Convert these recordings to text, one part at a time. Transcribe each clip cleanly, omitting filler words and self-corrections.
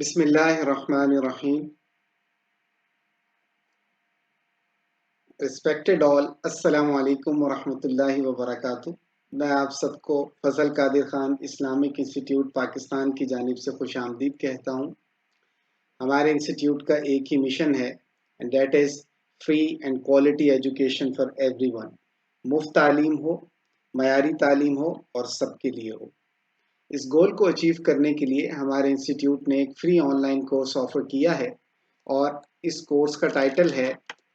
बिस्मिल्लाहिर्रहमानिर्रहीम। Respected all, अस्सलामु अलैकुम वरहमतुल्लाहि वबरकातुहू। मैं आप सबको फजल कादिर खान इस्लामिक इंस्टीट्यूट पाकिस्तान की जानिब से खुश आमदीद कहता हूँ। हमारे इंस्टीट्यूट का एक ही मिशन है and that is free and quality education for everyone. मुफ्त तालीम हो, मयारी तालीम हो और सबके लिए हो। इस गोल को अचीव करने के लिए हमारे इंस्टीट्यूट ने एक फ्री ऑनलाइन कोर्स ऑफर किया है और इस कोर्स का टाइटल है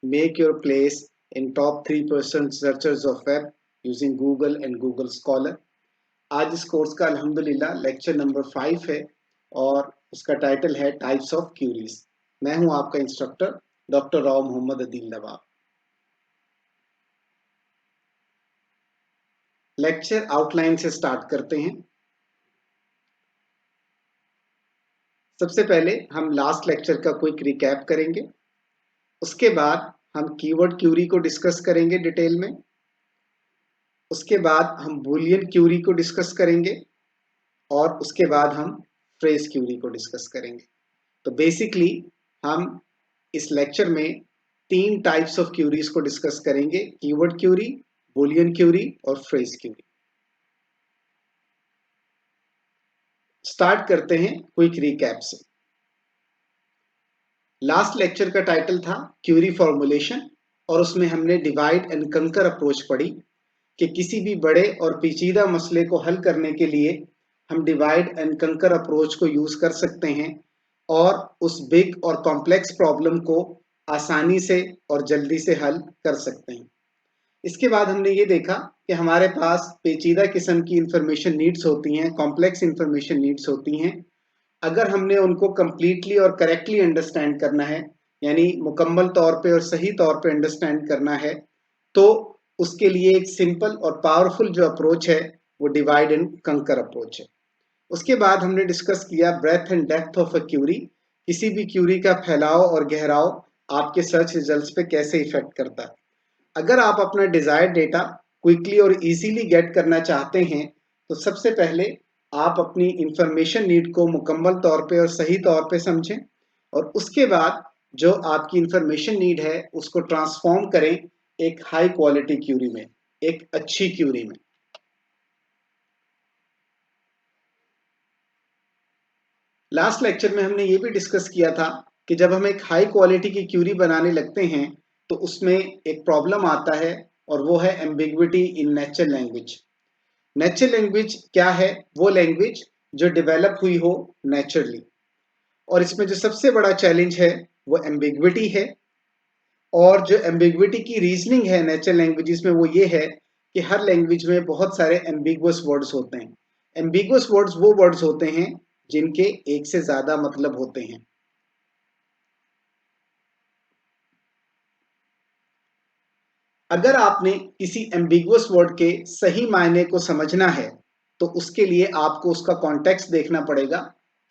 make your place in top 3% searchers of web using Google and Google scholar. आज इस कोर्स का अल्हम्दुलिल्लाह लेक्चर नंबर 5 है और उसका टाइटल है टाइप्स ऑफ क्यूरीज। मैं हूं आपका इंस्ट्रक्टर डॉक्टर राव मोहम्मद अदील नवाब। लेक्चर आउटलाइन से स्टार्ट करते हैं। सबसे पहले हम लास्ट लेक्चर का क्विक रिकैप करेंगे। उसके बाद हम कीवर्ड क्यूरी को डिस्कस करेंगे डिटेल में। उसके बाद हम बूलियन क्यूरी को डिस्कस करेंगे और उसके बाद हम फ्रेज क्यूरी को डिस्कस करेंगे। तो बेसिकली हम इस लेक्चर में 3 टाइप्स ऑफ क्यूरीज को डिस्कस करेंगे, कीवर्ड क्यूरी, बूलियन क्यूरी और फ्रेज क्यूरी। स्टार्ट करते हैं क्विक रिकैप से। लास्ट लेक्चर का टाइटल था क्यूरी फॉर्मुलेशन और उसमें हमने डिवाइड एंड कंकर अप्रोच पढ़ी कि किसी भी बड़े और पेचीदा मसले को हल करने के लिए हम डिवाइड एंड कंकर अप्रोच को यूज कर सकते हैं और उस बिग और कॉम्प्लेक्स प्रॉब्लम को आसानी से और जल्दी से हल कर सकते हैं। इसके बाद हमने ये देखा कि हमारे पास पेचीदा किस्म की इंफॉर्मेशन नीड्स होती हैं, कॉम्प्लेक्स इंफॉर्मेशन नीड्स होती हैं। अगर हमने उनको कंप्लीटली और करेक्टली अंडरस्टैंड करना है, यानी मुकम्मल तौर पे और सही तौर पे अंडरस्टैंड करना है, तो उसके लिए एक सिंपल और पावरफुल जो अप्रोच है वो डिवाइड एंड कंकर अप्रोच है। उसके बाद हमने डिस्कस किया breadth and depth of a query. किसी भी क्यूरी का फैलाव और गहराव आपके सर्च रिजल्ट्स पे कैसे इफेक्ट करता है। अगर आप अपना डिजायर्ड डेटा क्विकली और इजीली गेट करना चाहते हैं तो सबसे पहले आप अपनी इंफॉर्मेशन नीड को मुकम्मल तौर पे और सही तौर पे समझें और उसके बाद जो आपकी इंफॉर्मेशन नीड है उसको ट्रांसफॉर्म करें एक हाई क्वालिटी क्यूरी में, एक अच्छी क्यूरी में। लास्ट लेक्चर में हमने ये भी डिस्कस किया था कि जब हम एक हाई क्वालिटी की क्यूरी बनाने लगते हैं तो उसमें एक प्रॉब्लम आता है और वो है ambiguity in natural language. Natural language क्या है? वो लैंग्वेज जो डेवलप हुई हो नेचुरली, और इसमें जो सबसे बड़ा चैलेंज है वो एम्बिग्विटी है। और जो एम्बिग्विटी की रीजनिंग है नेचुरल लैंग्वेजेस में वो ये है कि हर लैंग्वेज में बहुत सारे एम्बिगुअस वर्ड्स होते हैं। एम्बिगुअस वर्ड्स वो वर्ड्स होते हैं जिनके एक से ज्यादा मतलब होते हैं। अगर आपने किसी एम्बिगुअस वर्ड के सही मायने को समझना है तो उसके लिए आपको उसका कॉन्टेक्स्ट देखना पड़ेगा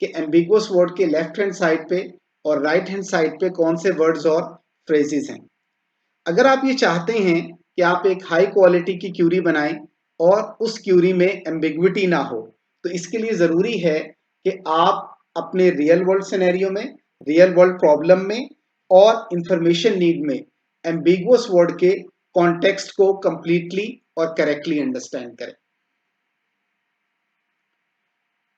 कि एम्बिगुअस वर्ड के लेफ्ट हैंड साइड पे और राइट हैंड साइड पे कौन से वर्ड्स और फ्रेजेस हैं। अगर आप ये चाहते हैं कि आप एक हाई क्वालिटी की क्यूरी बनाएं और उस क्यूरी में एम्बिग्विटी ना हो, तो इसके लिए ज़रूरी है कि आप अपने रियल वर्ल्ड सिनेरियो में, रियल वर्ल्ड प्रॉब्लम में और इंफॉर्मेशन नीड में एम्बिगुअस वर्ड के कॉन्टेक्स्ट को कंप्लीटली और करेक्टली अंडरस्टैंड करें।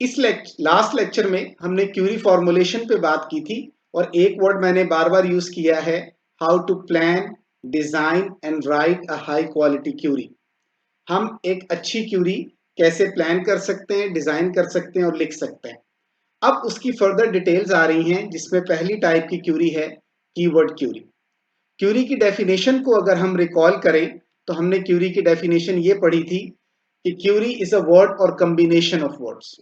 इस लास्ट लेक्चर में हमने क्यूरी फॉर्मुलेशन पे बात की थी और एक वर्ड मैंने बार बार यूज किया है, how to plan, design and write a high quality query. हम एक अच्छी क्यूरी कैसे प्लान कर सकते हैं, डिजाइन कर सकते हैं और लिख सकते हैं। अब उसकी फर्दर डिटेल्स आ रही हैं जिसमें पहली टाइप की क्यूरी है कीवर्ड क्यूरी। क्यूरी की डेफिनेशन को अगर हम रिकॉल करें तो हमने क्यूरी की डेफिनेशन ये पढ़ी थी कि क्यूरी इज अ वर्ड और कॉम्बिनेशन ऑफ वर्ड्स।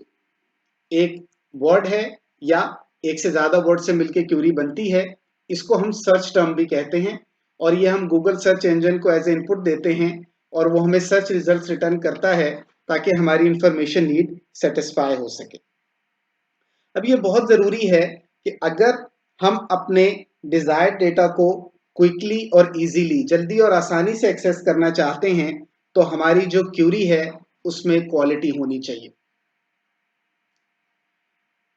एक वर्ड है या एक से ज्यादा वर्ड से मिलकर क्यूरी बनती है, इसको हम सर्च टर्म भी कहते हैं और ये हम गूगल सर्च इंजन को एज ए इनपुट देते हैं और वो हमें सर्च रिजल्ट्स रिटर्न करता है ताकि हमारी इंफॉर्मेशन नीड सेटिस्फाई हो सके। अब ये बहुत जरूरी है कि अगर हम अपने डिजायर्ड डेटा को क्विकली और इजीली, जल्दी और आसानी से एक्सेस करना चाहते हैं तो हमारी जो क्यूरी है उसमें क्वालिटी होनी चाहिए।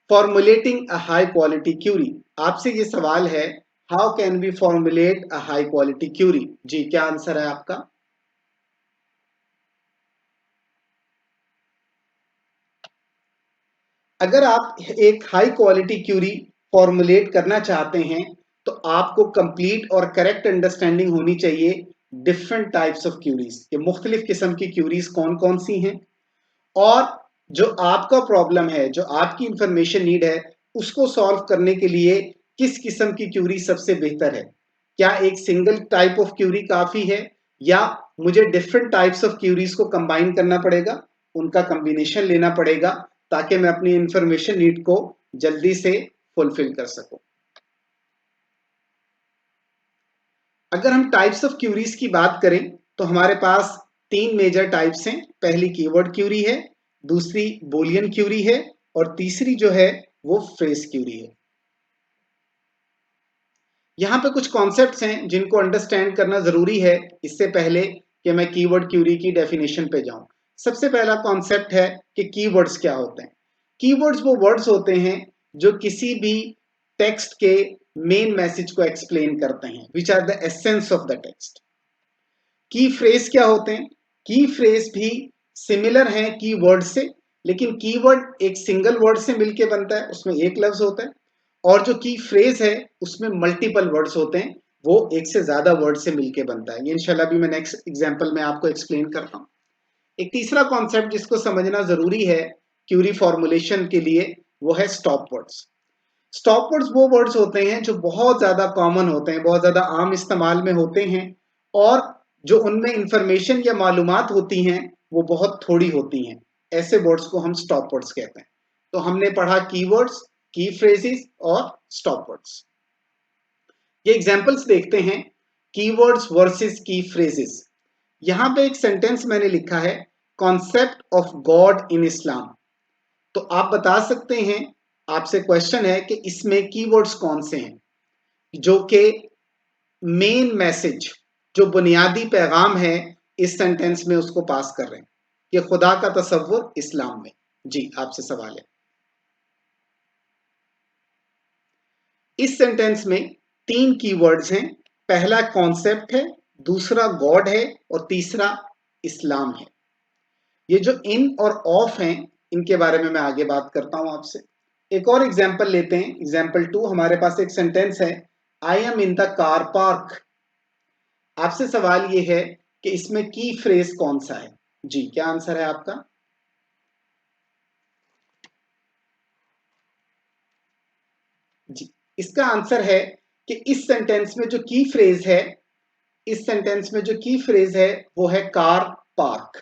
Formulating a high quality query, आपसे ये सवाल है, how can we formulate a high quality query? जी, क्या आंसर है आपका? अगर आप एक हाई क्वालिटी क्यूरी फॉर्मुलेट करना चाहते हैं तो आपको कंप्लीट और करेक्ट अंडरस्टैंडिंग होनी चाहिए डिफरेंट टाइप्स ऑफ क्यूरीज, ये मुख्तलिफ किस्म की क्यूरीज कौन कौन सी हैं, और जो आपका प्रॉब्लम है, जो आपकी इंफॉर्मेशन नीड है, उसको सॉल्व करने के लिए किस किस्म की क्यूरी सबसे बेहतर है। क्या एक सिंगल टाइप ऑफ क्यूरी काफी है, या मुझे डिफरेंट टाइप्स ऑफ क्यूरीज को कंबाइन करना पड़ेगा, उनका कॉम्बिनेशन लेना पड़ेगा, ताकि मैं अपनी इंफॉर्मेशन नीड को जल्दी से फुलफिल कर सकूं। अगर हम टाइप्स ऑफ क्यूरीज की बात करें तो हमारे पास तीन मेजर टाइप्स हैं। पहली कीवर्ड क्यूरी है, दूसरी बूलियन क्यूरी है, और तीसरी जो है वो फ्रेज क्यूरी है। यहाँ पे कुछ कॉन्सेप्ट्स हैं जिनको अंडरस्टैंड करना जरूरी है इससे पहले कि मैं कीवर्ड क्यूरी की डेफिनेशन पे जाऊं। सबसे पहला कॉन्सेप्ट है कि कीवर्ड्स क्या होते हैं। कीवर्ड्स वो वर्ड्स होते हैं जो किसी भी टेक्स्ट के मेन मैसेज को एक्सप्लेन करते हैं, which are the essence of the text. Key phrase क्या होते हैं? की फ्रेज भी सिमिलर हैं की वर्ड से, लेकिन कीवर्ड एक सिंगल वर्ड से मिलके बनता है, उसमें एक लफ्ज होता है, और जो की फ्रेज है उसमें मल्टीपल वर्ड्स होते हैं, वो एक से ज्यादा वर्ड से मिलके बनता है। ये इंशाल्लाह भी मैं नेक्स्ट एग्जांपल में आपको एक्सप्लेन करता हूँ। एक तीसरा कॉन्सेप्ट जिसको समझना जरूरी है क्यूरी फॉर्मुलेशन के लिए, वो है स्टॉप वर्ड्स। स्टॉप वर्ड्स वो वर्ड्स होते हैं जो बहुत ज्यादा कॉमन होते हैं, बहुत ज्यादा आम इस्तेमाल में होते हैं, और जो उनमें इंफॉर्मेशन या मालूमात होती हैं वो बहुत थोड़ी होती हैं। ऐसे वर्ड्स को हम स्टॉप वर्ड्स कहते हैं। तो हमने पढ़ा कीवर्ड्स, की फ्रेजेस और स्टॉप वर्ड्स। ये एग्जांपल्स देखते हैं, कीवर्ड्स वर्सेस की फ्रेजेस। यहां पे एक सेंटेंस मैंने लिखा है, कॉन्सेप्ट ऑफ गॉड इन इस्लाम। तो आप बता सकते हैं, आपसे क्वेश्चन है कि इसमें कीवर्ड्स कौन से हैं जो कि मेन मैसेज, जो बुनियादी पैगाम है इस सेंटेंस में उसको पास कर रहे हैं कि खुदा का तसव्वुर इस्लाम में। जी, आपसे सवाल है। इस सेंटेंस में तीन कीवर्ड्स हैं। पहला कॉन्सेप्ट है, दूसरा गॉड है, और तीसरा इस्लाम है। ये जो इन और ऑफ हैं, इनके बारे में मैं आगे बात करता हूं आपसे। एक और एग्जाम्पल लेते हैं, एग्जाम्पल 2। हमारे पास एक सेंटेंस है, I am in the car park. आपसे सवाल ये है कि इसमें की फ्रेज कौन सा है? जी, क्या आंसर है आपका? जी, इसका आंसर है कि इस सेंटेंस में जो की फ्रेज है, इस सेंटेंस में जो की फ्रेज है वो है कार पार्क।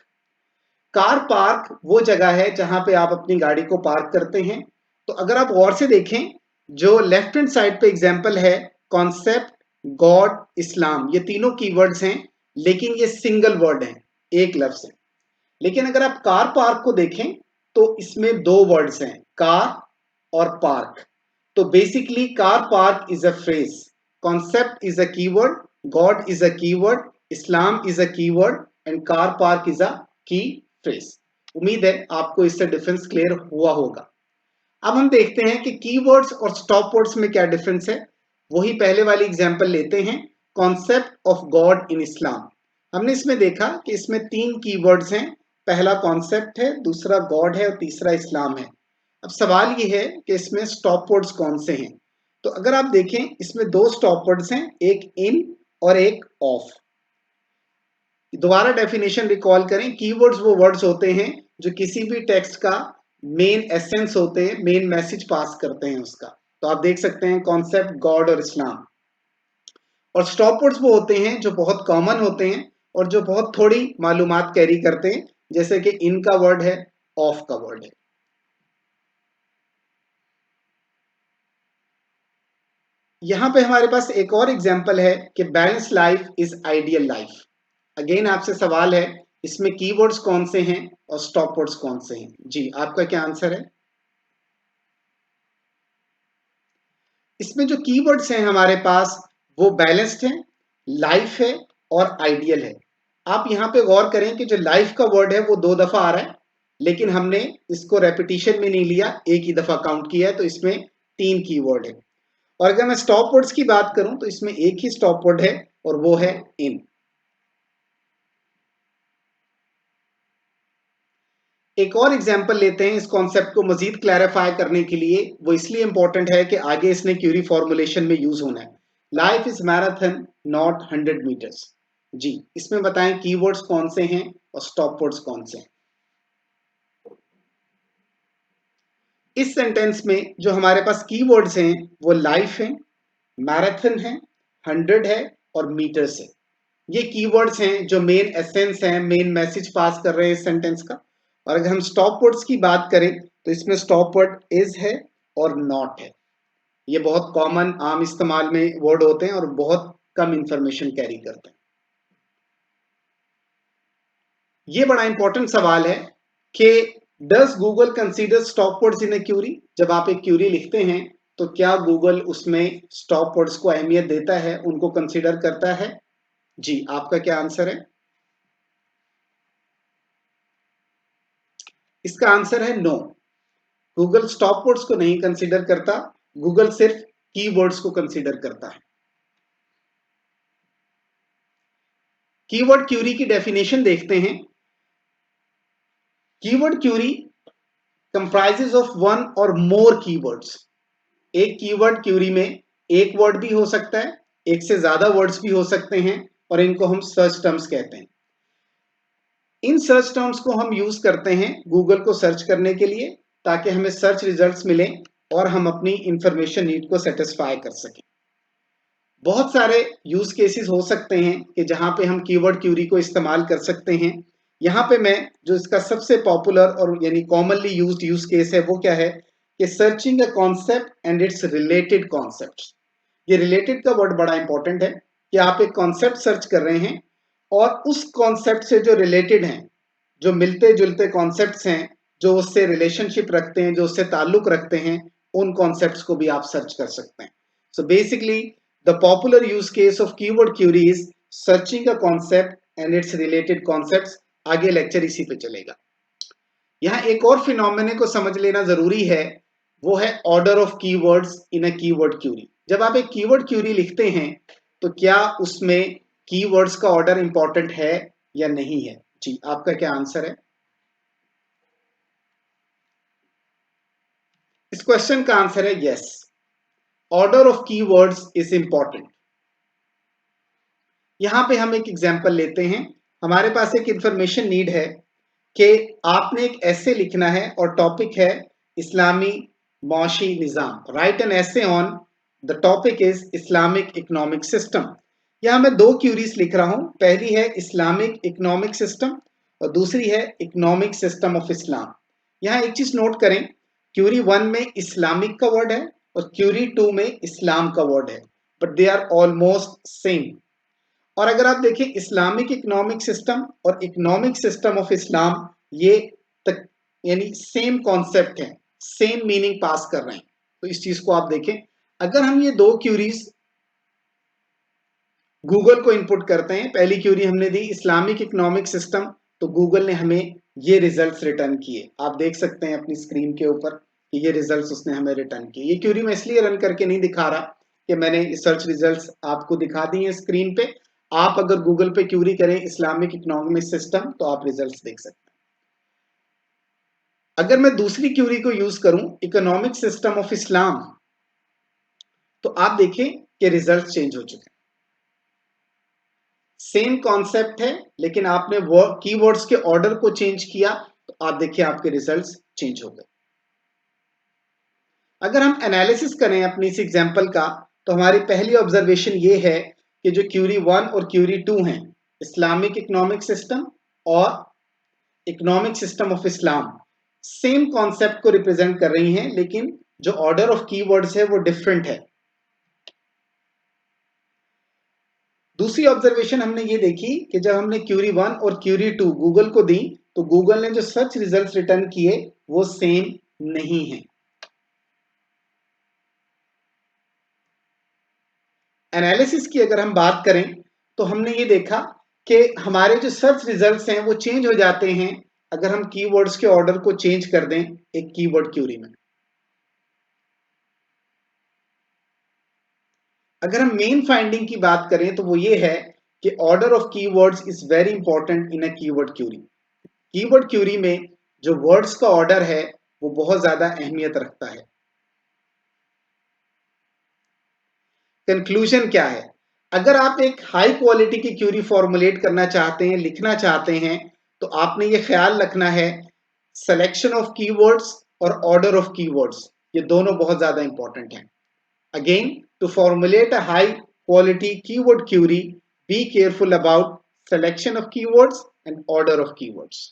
कार पार्क वो जगह है जहां पे आप अपनी गाड़ी को पार्क करते हैं। तो अगर आप गौर से देखें, जो लेफ्ट हैंड साइड पे एग्जांपल है, कॉन्सेप्ट, गॉड, इस्लाम, ये तीनों कीवर्ड्स हैं, लेकिन ये सिंगल वर्ड है, एक लफ्ज है। लेकिन अगर आप कार पार्क को देखें तो इसमें दो वर्ड्स हैं, कार और पार्क। तो basically car park is a phrase, concept is a keyword, God is a keyword, Islam is a keyword, and car park is a की फ्रेज। उम्मीद है आपको इससे डिफरेंस क्लियर हुआ होगा। अब हम देखते हैं कि कीवर्ड्स और स्टॉप वर्ड्स में क्या डिफरेंस है। वही पहले वाली एग्जांपल लेते हैं, कॉन्सेप्ट ऑफ गॉड इन इस्लाम। हमने इसमें देखा कि इसमें तीन कीवर्ड्स हैं, पहला कॉन्सेप्ट है, दूसरा गॉड है, और तीसरा इस्लाम है। अब सवाल ये है कि इसमें स्टॉप वर्ड्स कौन से हैं। तो अगर आप देखें, इसमें दो स्टॉप वर्ड्स हैं, एक इन और एक ऑफ। दोबारा डेफिनेशन रिकॉल करें, कीवर्ड्स वो वर्ड्स होते हैं जो किसी भी टेक्स्ट का मेन एसेंस होते हैं, मेन मैसेज पास करते हैं उसका। तो आप देख सकते हैं कॉन्सेप्ट, गॉड और इस्लाम। और स्टॉप वर्ड्स वो होते हैं जो बहुत कॉमन होते हैं और जो बहुत थोड़ी मालूमात कैरी करते हैं, जैसे कि इन का वर्ड है, ऑफ का वर्ड है। यहां पे हमारे पास एक और एग्जांपल है कि balance life is ideal life. Again आपसे सवाल है, इसमें कीवर्ड्स कौन से हैं और स्टॉप वर्ड्स कौन से हैं? जी, आपका क्या आंसर है? इसमें जो कीवर्ड्स हैं हमारे पास, वो बैलेंस्ड है, लाइफ है और आइडियल है। आप यहां पे गौर करें कि जो लाइफ का वर्ड है वो दो दफा आ रहा है, लेकिन हमने इसको रेपिटेशन में नहीं लिया, एक ही दफा काउंट किया है, तो इसमें 3 कीवर्ड है। और अगर मैं स्टॉप वर्ड्स की बात करूं तो इसमें एक ही स्टॉप वर्ड है और वो है इन। एक और एग्जांपल लेते हैं इस कॉन्सेप्ट को मजीद क्लैरिफाई करने के लिए। वो इसलिए इंपॉर्टेंट है कि आगे इसने क्यूरी फॉर्मुलेशन में यूज होना है। Life is marathon not 100 meters. जी, इसमें बताएं कीवर्ड्स कौन से हैं और स्टॉप वर्ड्स कौन से हैं। इस सेंटेंस में जो हमारे पास कीवर्ड्स हैं वो लाइफ है, मैराथन है, 100 है और मीटर्स है। ये कीवर्ड्स हैं जो मेन एसेंस हैं, मेन मैसेज पास कर रहे हैं इस सेंटेंस का। और अगर हम स्टॉप वर्ड्स की बात करें तो इसमें स्टॉप वर्ड इज है और नॉट है। ये बहुत कॉमन आम इस्तेमाल में वर्ड होते हैं और बहुत कम इंफॉर्मेशन कैरी करते हैं। ये बड़ा इंपॉर्टेंट सवाल है कि does Google consider stop words in a query. जब आप एक क्यूरी लिखते हैं तो क्या गूगल उसमें स्टॉप वर्ड्स को अहमियत देता है, उनको कंसीडर करता है? जी, आपका क्या आंसर है? इसका आंसर है नो। गूगल स्टॉप वर्ड्स को नहीं कंसीडर करता, गूगल सिर्फ कीवर्ड्स को कंसीडर करता है। कीवर्ड क्यूरी की डेफिनेशन देखते हैं। Keyword query comprises of one or more keywords. एक कीवर्ड क्यूरी में एक वर्ड भी हो सकता है, एक से ज्यादा वर्ड्स भी हो सकते हैं और इनको हम सर्च टर्म्स कहते हैं। इन सर्च टर्म्स को हम यूज करते हैं गूगल को सर्च करने के लिए, ताकि हमें सर्च रिजल्ट्स मिलें और हम अपनी इंफॉर्मेशन नीड को सेटिस्फाई कर सकें। बहुत सारे यूज केसेस हो सकते हैं कि जहां पे हम कीवर्ड क्यूरी को इस्तेमाल कर सकते हैं। यहाँ पे मैं जो इसका सबसे पॉपुलर और यानी कॉमनली यूज्ड यूज केस है वो क्या है कि searching a concept and its related concepts. ये रिलेटेड का वर्ड बड़ा इंपॉर्टेंट है कि आप एक कॉन्सेप्ट सर्च कर रहे हैं और उस कॉन्सेप्ट से जो रिलेटेड हैं, जो मिलते जुलते कॉन्सेप्ट्स हैं, जो उससे रिलेशनशिप रखते हैं, जो उससे ताल्लुक रखते हैं, उन कॉन्सेप्ट्स को भी आप सर्च कर सकते हैं। So basically the popular use case of keyword query is searching a concept and its related concepts. आगे लेक्चर इसी पे चलेगा। यहाँ एक और फिनोमेना को समझ लेना जरूरी है, वो है order of keywords in a keyword query. जब आप एक कीवर्ड क्यूरी लिखते हैं तो क्या उसमें कीवर्ड्स का ऑर्डर इंपॉर्टेंट है या नहीं है? जी, आपका क्या आंसर है? इस क्वेश्चन का आंसर है yes, order of keywords is important. यहां पे हम एक एग्जांपल लेते हैं। हमारे पास एक इंफॉर्मेशन नीड है कि आपने एक ऐसे लिखना है और टॉपिक है इस्लामी मौशी निज़ाम। राइट एन ऐसे on the topic is Islamic economic system. यहां मैं दो क्यूरीज लिख रहा हूं। पहली है इस्लामिक इकोनॉमिक सिस्टम और दूसरी है इकोनॉमिक सिस्टम ऑफ इस्लाम। यहां एक चीज नोट करें, क्यूरी 1 में इस्लामिक का वर्ड है और क्यूरी 2 में इस्लाम का वर्ड है, but they are almost same. और अगर आप देखें इस्लामिक इकोनॉमिक सिस्टम और इकोनॉमिक सिस्टम ऑफ इस्लाम, ये तक यानी सेम कॉन्सेप्ट है, सेम मीनिंग पास कर रहे हैं। तो इस चीज को आप देखें। अगर हम ये दो क्यूरीज गूगल को इनपुट करते हैं, पहली क्यूरी हमने दी इस्लामिक इकोनॉमिक सिस्टम, तो गूगल ने हमें ये रिजल्ट्स रिटर्न किए। आप देख सकते हैं अपनी स्क्रीन के ऊपर कि ये रिजल्ट्स उसने हमें रिटर्न किए। ये क्यूरी मैं इसलिए रन करके नहीं दिखा रहा कि मैंने सर्च रिजल्ट्स आपको दिखा दिए स्क्रीन पे। आप अगर गूगल पे क्यूरी करें इस्लामिक इकोनॉमिक सिस्टम तो आप रिजल्ट्स देख सकते हैं। अगर मैं दूसरी क्यूरी को यूज करूं इकोनॉमिक सिस्टम ऑफ इस्लाम, तो आप देखें कि रिजल्ट चेंज हो चुके हैं। सेम कॉन्सेप्ट है लेकिन आपने कीवर्ड्स के ऑर्डर को चेंज किया, तो आप देखिए आपके रिजल्ट्स चेंज हो गए। अगर हम एनालिसिस करें अपनी इस एग्जांपल का, तो हमारी पहली ऑब्जर्वेशन ये है कि जो क्यूरी 1 और क्यूरी 2 हैं, इस्लामिक इकोनॉमिक सिस्टम और economic system of Islam, same concept को रिप्रेजेंट कर रही हैं, लेकिन जो ऑर्डर ऑफ कीवर्ड्स है वो डिफरेंट है। दूसरी ऑब्जर्वेशन हमने ये देखी कि जब हमने क्यूरी 1 और क्यूरी 2 गूगल को दी, तो गूगल ने जो सर्च रिजल्ट्स रिटर्न किए वो सेम नहीं है। एनालिसिस की अगर हम बात करें तो हमने ये देखा कि हमारे जो सर्च रिजल्ट्स हैं वो चेंज हो जाते हैं अगर हम कीवर्ड्स के ऑर्डर को चेंज कर दें एक कीवर्ड क्यूरी में। अगर हम मेन फाइंडिंग की बात करें तो वो ये है कि order of keywords is very important in a keyword query. Keyword query में जो वर्ड्स का ऑर्डर है वो बहुत ज्यादा अहमियत रखता है। कंक्लूजन क्या है? अगर आप एक हाई क्वालिटी की क्यूरी फॉर्मुलेट करना चाहते हैं, लिखना चाहते हैं, तो आपने ये ख्याल रखना है सिलेक्शन ऑफ कीवर्ड्स और ऑर्डर ऑफ कीवर्ड्स, ये दोनों बहुत ज्यादा इंपॉर्टेंट हैं। Again, to formulate a high quality keyword query, be careful about selection of keywords and order of keywords.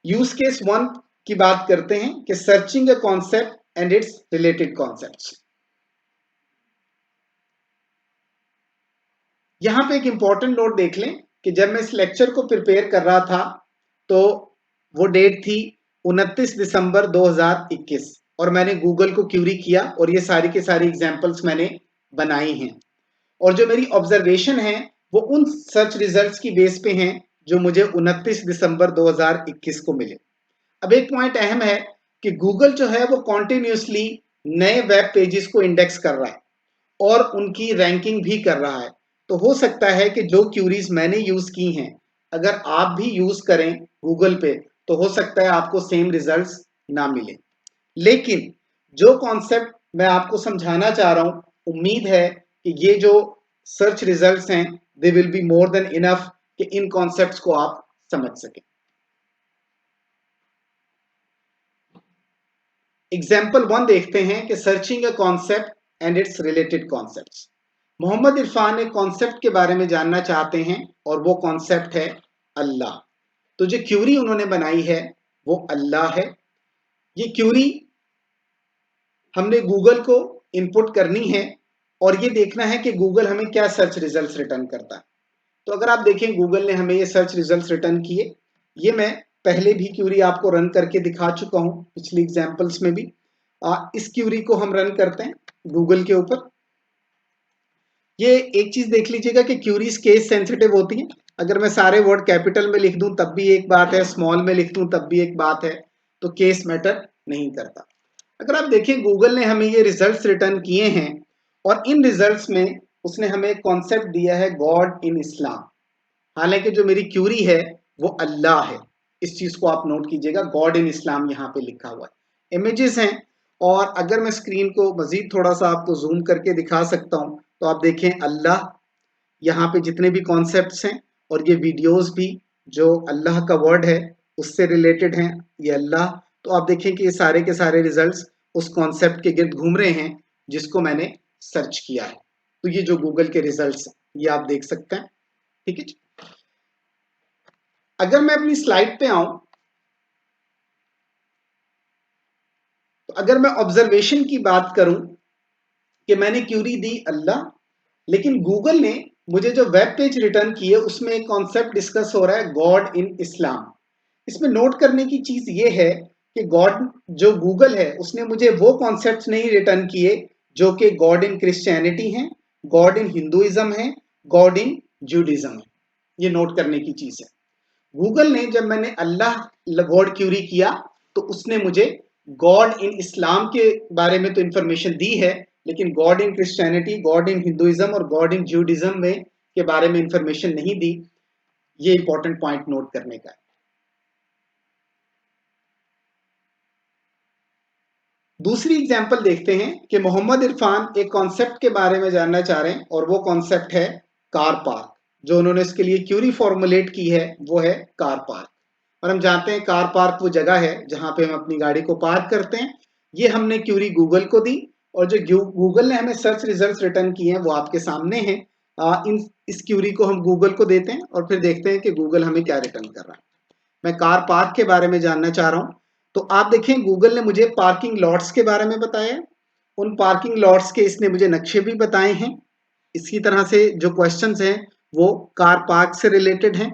Use case 1 की बात करते हैं कि searching a concept and its related concepts. यहां पे एक इंपॉर्टेंट नोट देख लें कि जब मैं इस लेक्चर को प्रिपेयर कर रहा था तो वो डेट थी 29 दिसंबर 2021 और मैंने गूगल को क्यूरी किया और ये सारी के सारी एग्जांपल्स मैंने बनाई हैं और जो मेरी ऑब्जर्वेशन है वो उन सर्च रिजल्ट्स की बेस पे हैं जो मुझे 29 दिसंबर 2021 को मिले। अब एक पॉइंट अहम है कि गूगल जो है वो कॉन्टिन्यूसली नए वेब पेजेस को इंडेक्स कर रहा है और उनकी रैंकिंग भी कर रहा है। तो हो सकता है कि जो क्यूरीज मैंने यूज की हैं अगर आप भी यूज करें गूगल पे तो हो सकता है आपको सेम रिजल्ट्स ना मिले। लेकिन जो कॉन्सेप्ट मैं आपको समझाना चाह रहा हूं, उम्मीद है कि ये जो सर्च रिजल्ट्स हैं they will be more than enough कि इन कॉन्सेप्ट्स को आप समझ सकें। एग्जाम्पल 1 देखते हैं कि searching a concept and its related concepts. Mohammad Irfan एक कॉन्सेप्ट के बारे में जानना चाहते हैं और वो कॉन्सेप्ट है अल्लाह। तो जो क्यूरी उन्होंने बनाई है वो अल्लाह है। ये क्यूरी हमने गूगल को इनपुट करनी है और ये देखना है कि गूगल हमें क्या सर्च रिजल्ट्स रिटर्न करता है। तो अगर आप देखें गूगल ने हमें ये सर्च रिजल्ट्स रिटर्न किए। ये मैं पहले भी क्यूरी आपको रन करके दिखा चुका हूं पिछली एग्जांपल्स में भी। इस क्यूरी को हम रन करते हैं गूगल के ऊपर। ये एक चीज देख लीजिएगा कि क्यूरीज केस सेंसिटिव होती हैं। अगर मैं सारे वर्ड कैपिटल में लिख दूं तब भी एक बात है, स्मॉल में लिख दूं तब भी एक बात है, तो केस मैटर नहीं करता। अगर आप देखें गूगल ने हमें ये रिजल्ट्स रिटर्न किए हैं और इन रिजल्ट्स में उसने हमें एक कॉन्सेप्ट दिया है गॉड इन इस्लाम। हालांकि जो मेरी क्यूरी है वो अल्लाह है, इस चीज को आप नोट कीजिएगा, गॉड इन इस्लाम यहाँ पे लिखा हुआ है। इमेजेस हैं और अगर मैं स्क्रीन को मजीद थोड़ा सा आपको जूम करके दिखा सकता हूं तो आप देखें अल्लाह, यहाँ पे जितने भी कॉन्सेप्ट्स हैं और ये वीडियोस भी जो अल्लाह का वर्ड है उससे रिलेटेड हैं, ये अल्लाह। तो आप देखें कि ये सारे के सारे रिजल्ट्स उस कॉन्सेप्ट के गिर्द घूम रहे हैं जिसको मैंने सर्च किया है। तो ये जो गूगल के रिजल्ट्स ये आप देख सकते हैं। ठीक है जी। अगर मैं अपनी स्लाइड पे आऊं तो अगर मैं ऑब्जर्वेशन की बात करूं कि मैंने क्यूरी दी अल्लाह, लेकिन गूगल ने मुझे जो वेब पेज रिटर्न किए उसमें एक कॉन्सेप्ट डिस्कस हो रहा है गॉड इन इस्लाम। इसमें नोट करने की चीज ये है कि गॉड जो गूगल है उसने मुझे वो कॉन्सेप्ट नहीं रिटर्न किए जो कि गॉड इन क्रिश्चियनिटी है, गॉड इन हिंदुइज्म है, गॉड इन जूडिज्म है। ये नोट करने की चीज है। गूगल ने जब मैंने अल्लाह वर्ड क्यूरी किया तो उसने मुझे गॉड इन इस्लाम के बारे में तो इंफॉर्मेशन दी है, लेकिन God in Christianity, God in Hinduism और गॉड इन जूडिज्म में के बारे में इंफॉर्मेशन नहीं दी। ये इंपॉर्टेंट पॉइंट नोट करने का है। दूसरी एग्जांपल देखते हैं कि मोहम्मद इरफान एक कॉन्सेप्ट के बारे में जानना चाह रहे हैं और वो कॉन्सेप्ट है कार पार्क। जो उन्होंने इसके लिए क्यूरी फॉर्मुलेट की है वो है कार पार्क। और हम जानते हैं कार पार्क वो जगह है जहां पे हम अपनी गाड़ी को पार्क करते हैं। ये हमने क्यूरी गूगल को दी और जो गूगल ने हमें सर्च रिजल्ट्स रिटर्न किए हैं वो आपके सामने हैं। इस क्यूरी को हम गूगल को देते हैं और फिर देखते हैं कि गूगल हमें क्या रिटर्न कर रहा है। मैं कार पार्क के बारे में जानना चाह रहा हूं तो आप देखें गूगल ने मुझे पार्किंग लॉट्स के बारे में बताया। उन पार्किंग लॉट्स के इसने मुझे नक्शे भी बताए हैं। इसी तरह से जो क्वेश्चंस हैं वो कार पार्क से रिलेटेड हैं।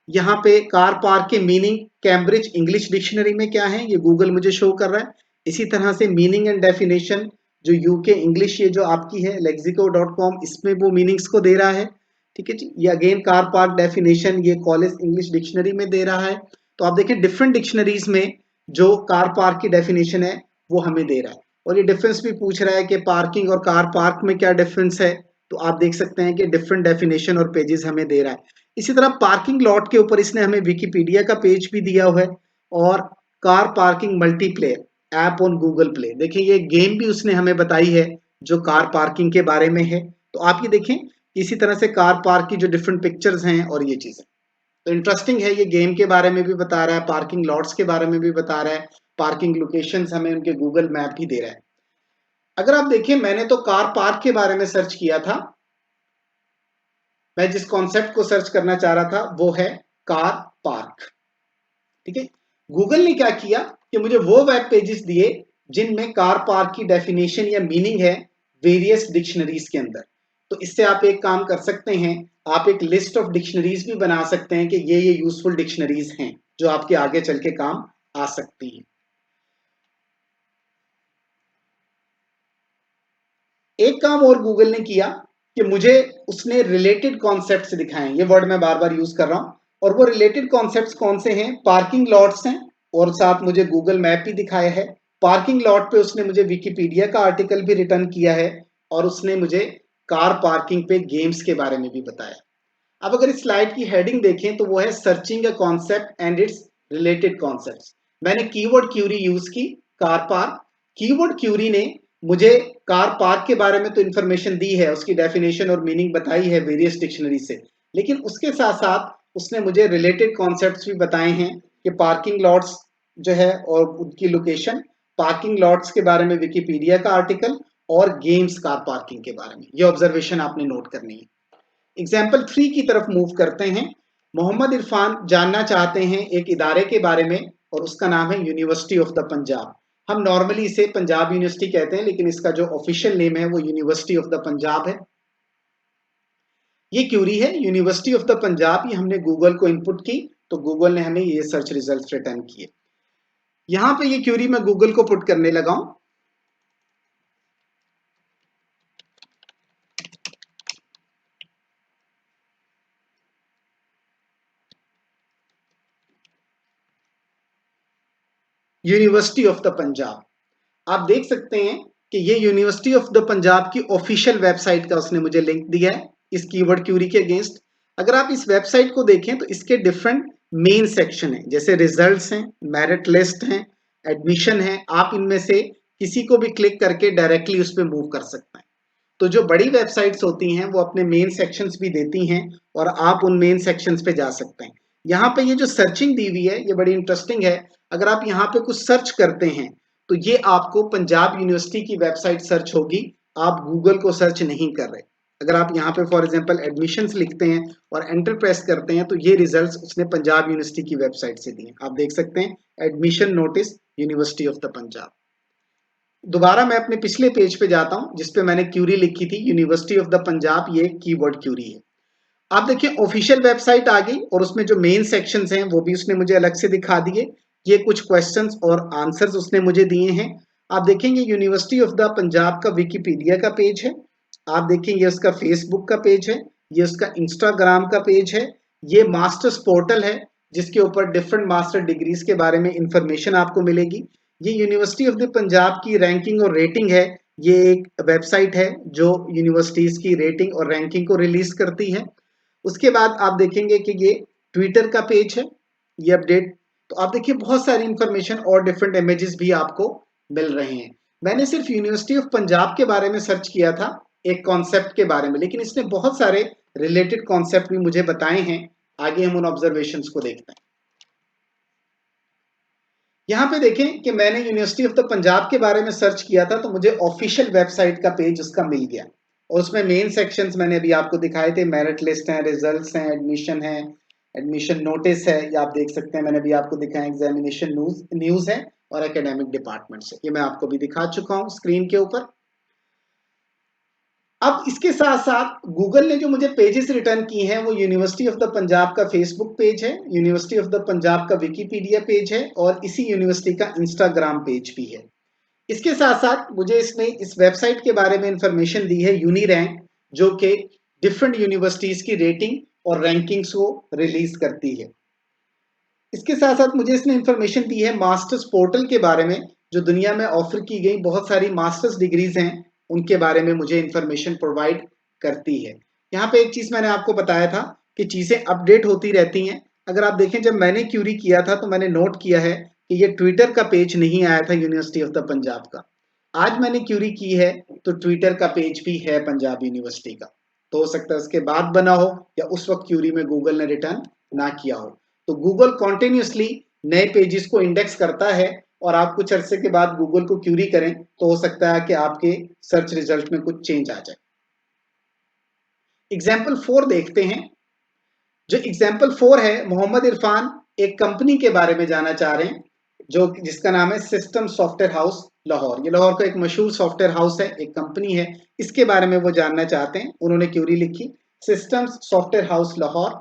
यहाँ पे कार पार्क के मीनिंग कैम्ब्रिज इंग्लिश डिक्शनरी में क्या है ये गूगल मुझे शो कर रहा है। इसी तरह से मीनिंग एंड डेफिनेशन जो यूके इंग्लिश ये जो आपकी है लेक्सिको.com इसमें वो मीनिंग्स को दे रहा है। ठीक है जी। ये अगेन कार पार्क डेफिनेशन ये कॉलेज इंग्लिश डिक्शनरी में दे रहा है। तो आप देखें डिफरेंट डिक्शनरीज में जो कार पार्क की डेफिनेशन है वो हमें दे रहा है, और ये डिफरेंस भी पूछ रहा है कि पार्किंग और कार पार्क में क्या डिफरेंस है। तो आप देख सकते हैं कि डिफरेंट डेफिनेशन और पेजेस हमें दे रहा है। इसी तरह पार्किंग लॉट के ऊपर इसने हमें विकिपीडिया का पेज भी दिया हुआ है, और car parking multiplayer app on Google play, देखिए ये गेम भी उसने हमें बताई है जो कार पार्किंग के बारे में है। तो आप ये देखें इसी तरह से कार पार्क की जो डिफरेंट पिक्चर्स हैं और ये चीजें, तो इंटरेस्टिंग है। ये गेम के बारे में भी बता रहा है, पार्किंग लॉट्स के बारे में भी बता रहा है, पार्किंग लोकेशंस हमें उनके गूगल मैप भी दे रहा है। अगर आप देखें मैंने तो कार पार्क के बारे में सर्च किया था, मैं जिस कॉन्सेप्ट को सर्च करना चाह रहा था वो है कार पार्क। ठीक है, गूगल ने क्या किया कि मुझे वो वेब पेजेस दिए जिनमें कार पार्क की डेफिनेशन या मीनिंग है वेरियस डिक्शनरीज के अंदर। तो इससे आप एक काम कर सकते हैं, आप एक लिस्ट ऑफ डिक्शनरीज भी बना सकते हैं कि ये यूजफुल डिक्शनरीज हैं जो आपके आगे चल के काम आ सकती हैं। एक काम और गूगल ने किया कि मुझे उसने रिलेटेड कॉन्सेप्ट्स दिखाए, ये वर्ड मैं बार बार यूज कर रहा हूं, और वो रिलेटेड कॉन्सेप्ट्स कौन से हैं, पार्किंग लॉट्स हैं, और साथ मुझे गूगल मैप भी दिखाया है। पार्किंग लॉट पे उसने मुझे विकिपीडिया का आर्टिकल भी रिटर्न किया है, और उसने मुझे कार पार्किंग पे गेम्स के बारे में भी बताया। अब अगर इस स्लाइड की हेडिंग देखें तो वो है searching a concept and its related concepts. मैंने कीवर्ड क्यूरी यूज की, कार पार्क। कीवर्ड क्यूरी ने मुझे कार पार्क के बारे में तो इंफॉर्मेशन दी है, उसकी डेफिनेशन और मीनिंग बताई है वेरियस डिक्शनरी से, लेकिन उसके साथ साथ उसने मुझे रिलेटेड कॉन्सेप्ट्स भी बताए हैं कि पार्किंग लॉट्स जो है और उनकी लोकेशन, पार्किंग लॉट्स के बारे में विकिपीडिया का आर्टिकल, और गेम्स कार पार्किंग के बारे में। ये ऑब्जर्वेशन आपने नोट करनी है। एग्जाम्पल 3 की तरफ मूव करते हैं। मोहम्मद इरफान जानना चाहते हैं एक इदारे के बारे में, और उसका नाम है यूनिवर्सिटी ऑफ द पंजाब। हम नॉर्मली इसे पंजाब यूनिवर्सिटी कहते हैं, लेकिन इसका जो ऑफिशियल नेम है वो यूनिवर्सिटी ऑफ द पंजाब है। ये क्यूरी है यूनिवर्सिटी ऑफ द पंजाब, ये हमने गूगल को इनपुट की तो गूगल ने हमें ये सर्च रिजल्ट रिटर्न किए। यहां पे ये क्यूरी मैं गूगल को पुट करने लगा हूं। यूनिवर्सिटी ऑफ द पंजाब, आप देख सकते हैं कि ये यूनिवर्सिटी ऑफ द पंजाब की ऑफिशियल वेबसाइट का उसने मुझे लिंक दिया है इस कीवर्ड क्यूरी के अगेंस्ट। अगर आप इस वेबसाइट को देखें तो इसके डिफरेंट मेन सेक्शन हैं, जैसे रिजल्ट्स हैं, मेरिट लिस्ट हैं, एडमिशन है। आप इनमें से किसी को भी क्लिक करके डायरेक्टली उस पर मूव कर सकते हैं। तो जो बड़ी वेबसाइट्स होती हैं वो अपने मेन सेक्शंस भी देती हैं, और आप उन मेन सेक्शंस पे जा सकते हैं। यहाँ पे ये जो सर्चिंग दी हुई है ये बड़ी इंटरेस्टिंग है। अगर आप यहाँ पे कुछ सर्च करते हैं तो ये आपको पंजाब यूनिवर्सिटी की वेबसाइट सर्च होगी, आप गूगल को सर्च नहीं कर रहे। अगर आप यहाँ पे फॉर एग्जांपल एडमिशंस लिखते हैं और एंटर प्रेस करते हैं तो ये रिजल्ट्स उसने पंजाब यूनिवर्सिटी की वेबसाइट से दिए। आप देख सकते हैं admission notice university of the Punjab. दोबारा मैं अपने पिछले पेज पे जाता हूं जिसपे मैंने क्यूरी लिखी थी यूनिवर्सिटी ऑफ द पंजाब, ये कीवर्ड क्यूरी है। आप देखिए ऑफिशियल वेबसाइट आ गई, और उसमें जो मेन सेक्शंस हैं वो भी उसने मुझे अलग से दिखा दिए। ये कुछ क्वेश्चंस और आंसर्स उसने मुझे दिए हैं। आप देखेंगे यूनिवर्सिटी ऑफ द पंजाब का विकिपीडिया का पेज है, आप देखेंगे उसका फेसबुक का पेज है, ये उसका इंस्टाग्राम का पेज है, ये मास्टर्स पोर्टल है जिसके ऊपर डिफरेंट मास्टर डिग्रीज के बारे में इंफॉर्मेशन आपको मिलेगी। ये यूनिवर्सिटी ऑफ द पंजाब की रैंकिंग और रेटिंग है, ये एक वेबसाइट है जो यूनिवर्सिटीज की रेटिंग और रैंकिंग को रिलीज करती है। उसके बाद आप देखेंगे कि ये ट्विटर का पेज है, ये अपडेट। तो आप देखिए बहुत सारी इंफॉर्मेशन और डिफरेंट इमेजेस भी आपको मिल रहे हैं। मैंने सिर्फ यूनिवर्सिटी ऑफ पंजाब के बारे में सर्च किया था एक कॉन्सेप्ट के बारे में, लेकिन इसने बहुत सारे रिलेटेड कॉन्सेप्ट भी मुझे बताए हैं। आगे हम उन ऑब्जर्वेशंस को देखते हैं। यहाँ पे देखें कि मैंने यूनिवर्सिटी ऑफ द पंजाब के बारे में सर्च किया था तो मुझे ऑफिशियल वेबसाइट का पेज उसका मिल गया, और उसमें मेन सेक्शंस मैंने अभी आपको दिखाए थे, मेरिट लिस्ट है, रिजल्ट्स हैं, एडमिशन है, एडमिशन नोटिस है, ये आप देख सकते हैं। मैंने भी आपको दिखाया एग्जामिनेशन न्यूज है, और एकेडमिक डिपार्टमेंट से, ये मैं आपको भी दिखा चुका हूँ स्क्रीन के ऊपर। अब इसके साथ साथ गूगल ने जो मुझे पेजेस रिटर्न की हैं वो यूनिवर्सिटी ऑफ द पंजाब का फेसबुक पेज है, यूनिवर्सिटी ऑफ द पंजाब का विकिपीडिया पेज है, और इसी यूनिवर्सिटी का इंस्टाग्राम पेज भी है। इसके साथ साथ मुझे इसने इस वेबसाइट के बारे में इंफॉर्मेशन दी है यूनी रैंक, जो कि डिफरेंट यूनिवर्सिटीज की रेटिंग और रैंकिंग्स को रिलीज करती है। इसके साथ साथ मुझे इसने इंफॉर्मेशन दी है मास्टर्स पोर्टल के बारे में, जो दुनिया में ऑफर की गई बहुत सारी मास्टर्स डिग्रीज हैं उनके बारे में मुझे इंफॉर्मेशन प्रोवाइड करती है। यहाँ पे एक चीज मैंने आपको बताया था कि चीजें अपडेट होती रहती हैं। अगर आप देखें, जब मैंने क्यूरी किया था तो मैंने नोट किया है कि ये ट्विटर का पेज नहीं आया था यूनिवर्सिटी ऑफ द पंजाब का। आज मैंने क्यूरी की है तो ट्विटर का पेज भी है पंजाब यूनिवर्सिटी का। तो हो सकता है उसके बाद बना हो या उस वक्त क्यूरी में गूगल ने रिटर्न ना किया हो। तो गूगल कॉन्टिन्यूसली नए पेजेस को इंडेक्स करता है और आप कुछ अरसे के बाद गूगल को क्यूरी करें तो हो सकता है कि आपके सर्च रिजल्ट में कुछ चेंज आ जाए। एग्जाम्पल 4 देखते हैं। जो एग्जाम्पल 4 है, मोहम्मद इरफान एक कंपनी के बारे में जानना चाह रहे हैं जो जिसका नाम है सिस्टम सॉफ्टवेयर हाउस लाहौर। ये लाहौर का एक मशहूर सॉफ्टवेयर हाउस है, एक कंपनी है, इसके बारे में वो जानना चाहते हैं। उन्होंने क्यूरी लिखी सिस्टम सॉफ्टवेयर हाउस लाहौर,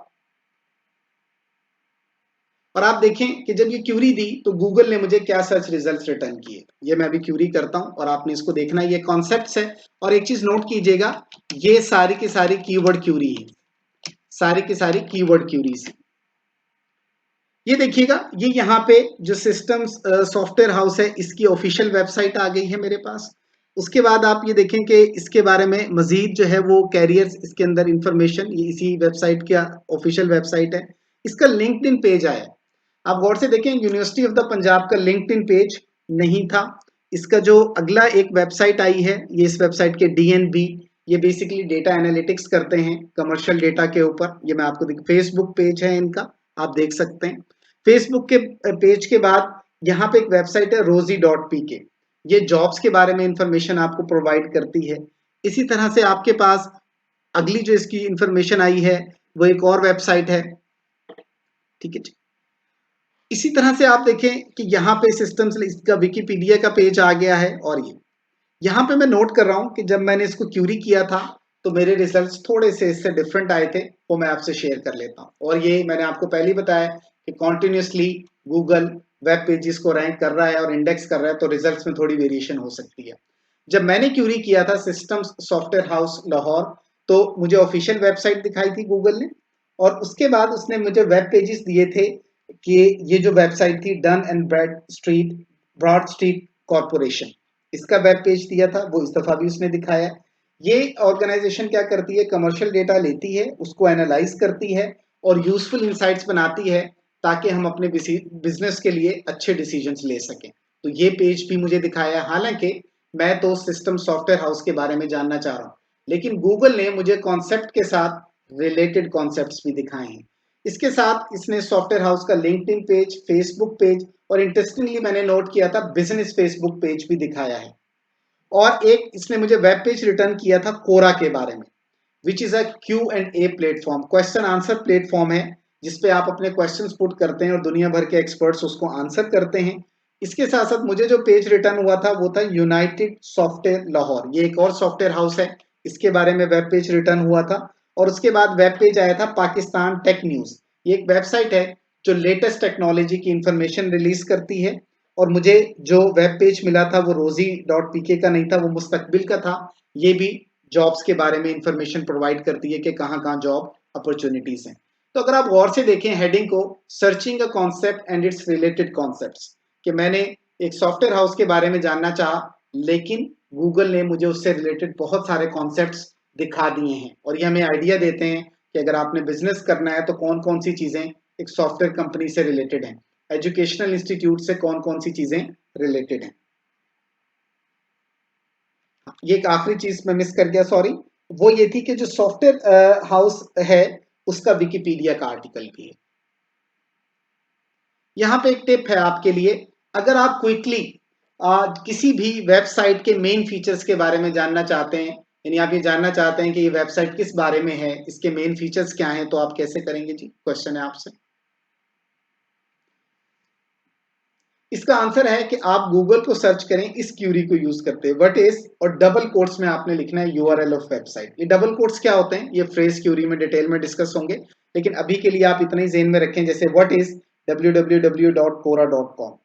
और आप देखें कि जब ये क्यूरी दी तो गूगल ने मुझे क्या सर्च रिजल्ट्स रिटर्न किए। ये मैं अभी क्यूरी करता हूं और आपने इसको देखना है, ये कॉन्सेप्ट्स है। और एक चीज नोट कीजिएगा, ये सारी की सारी कीवर्ड क्यूरी है, सारी की सारी कीवर्ड क्यूरीज है। ये देखिएगा, ये यहाँ पे जो सिस्टम सॉफ्टवेयर हाउस है इसकी ऑफिशियल वेबसाइट आ गई है मेरे पास। उसके बाद आप ये देखें कि इसके बारे में मजीद जो है वो कैरियर्स, इसके अंदर इंफॉर्मेशन, ये इसी वेबसाइट का ऑफिशियल वेबसाइट है। इसका लिंक्डइन पेज आया, आप गौर से देखें यूनिवर्सिटी ऑफ द पंजाब का लिंक्डइन पेज नहीं था। इसका जो अगला एक वेबसाइट आई है, ये इस वेबसाइट के डीएनबी, ये बेसिकली डेटा एनालिटिक्स करते हैं कमर्शियल डेटा के ऊपर। ये मैं आपको फेसबुक पेज है इनका, आप देख सकते हैं। फेसबुक के पेज के बाद यहाँ पे एक वेबसाइट है rosie.pk, ये जॉब्स के बारे में इंफॉर्मेशन आपको प्रोवाइड करती है। इसी तरह से आपके पास अगली जो इसकी इंफॉर्मेशन आई है वो एक और वेबसाइट है, ठीक है। इसी तरह से आप देखें कि यहाँ पे सिस्टम्स, इसका विकिपीडिया का पेज आ गया है। और ये यहाँ पे मैं नोट कर रहा हूँ कि जब मैंने इसको क्यूरी किया था तो मेरे रिजल्ट्स थोड़े से इससे डिफरेंट आए थे, वो मैं आपसे शेयर कर लेता हूँ। और ये मैंने आपको पहले ही बताया कि कॉन्टिन्यूसली गूगल वेब पेजेस को रैंक कर रहा है और इंडेक्स कर रहा है, तो रिजल्ट्स में थोड़ी वेरिएशन हो सकती है। जब मैंने क्यूरी किया था सिस्टम्स सॉफ्टवेयर हाउस लाहौर, तो मुझे ऑफिशियल वेबसाइट दिखाई थी गूगल ने, और उसके बाद उसने मुझे वेब पेजेस दिए थे कि ये जो वेबसाइट थी Dun and Bradstreet corporation, इसका वेब पेज दिया था, वो इस दफा भी उसने दिखाया। ये ऑर्गेनाइजेशन क्या करती है, कमर्शियल डेटा लेती है, उसको एनालाइज करती है और यूजफुल इंसाइट्स बनाती है ताकि हम अपने बिजनेस के लिए अच्छे डिसीजंस ले सकें। तो ये पेज भी मुझे दिखाया। हालांकि मैं तो सिस्टम सॉफ्टवेयर हाउस के बारे में जानना चाह रहा हूँ, लेकिन गूगल ने मुझे कॉन्सेप्ट के साथ रिलेटेड कॉन्सेप्ट्स भी दिखाए हैं। इसके साथ इसने सॉफ्टवेयर हाउस का लिंक्डइन पेज, फेसबुक पेज, और इंटरेस्टिंगली मैंने नोट किया था बिजनेस फेसबुक पेज भी दिखाया है। और एक इसने मुझे वेब पेज रिटर्न किया था कोरा के बारे में, which is a Q&A platform, question answer platform है, जिसपे आप अपने क्वेश्चंस पुट करते हैं और दुनिया भर के एक्सपर्ट्स उसको आंसर करते हैं। इसके साथ साथ मुझे जो पेज रिटर्न हुआ था वो था यूनाइटेड सॉफ्टवेयर लाहौर, ये एक और सॉफ्टवेयर हाउस है, इसके बारे में वेब पेज रिटर्न हुआ था। और उसके बाद वेब पेज आया था पाकिस्तान टेक न्यूज, ये एक वेबसाइट है जो लेटेस्ट टेक्नोलॉजी की इंफॉर्मेशन रिलीज करती है। और मुझे जो वेब पेज मिला था वो rosie.pk का नहीं था, वो मुस्तकबिल का था। ये भी जॉब्स के बारे में इंफॉर्मेशन प्रोवाइड करती है कि कहाँ कहाँ जॉब अपॉर्चुनिटीज हैं। तो अगर आप गौर से देखें हेडिंग को, searching a concept and its related concepts, कि मैंने एक सॉफ्टवेयर हाउस के बारे में जानना चाहा, लेकिन गूगल ने मुझे उससे रिलेटेड बहुत सारे कॉन्सेप्ट्स दिखा दिए हैं। और ये हमें आइडिया देते हैं कि अगर आपने बिजनेस करना है तो कौन कौन सी चीजें एक सॉफ्टवेयर कंपनी से रिलेटेड हैं, एजुकेशनल इंस्टीट्यूट से कौन कौन सी चीजें रिलेटेड हैं। ये एक आखिरी चीज मैं मिस कर गया, सॉरी, वो ये थी कि जो सॉफ्टवेयर हाउस है उसका विकिपीडिया का आर्टिकल भी है। यहाँ पे एक टिप है आपके लिए, अगर आप क्विकली किसी भी वेबसाइट के मेन फीचर्स के बारे में जानना चाहते हैं, यानी आप ये जानना चाहते हैं कि ये वेबसाइट किस बारे में है, इसके मेन फीचर्स क्या हैं, तो आप कैसे करेंगे जी? क्वेश्चन है आपसे। इसका आंसर है कि आप गूगल को सर्च करें इस क्यूरी को यूज करते हैं, व्हाट इज, और डबल कोट्स में आपने लिखना है यूआरएल ऑफ वेबसाइट। ये डबल कोट्स क्या होते हैं, ये फ्रेज क्यूरी में डिटेल में डिस्कस होंगे, लेकिन अभी के लिए आप इतना ही ज़हन में रखें, जैसे व्हाट इज www.quora.com।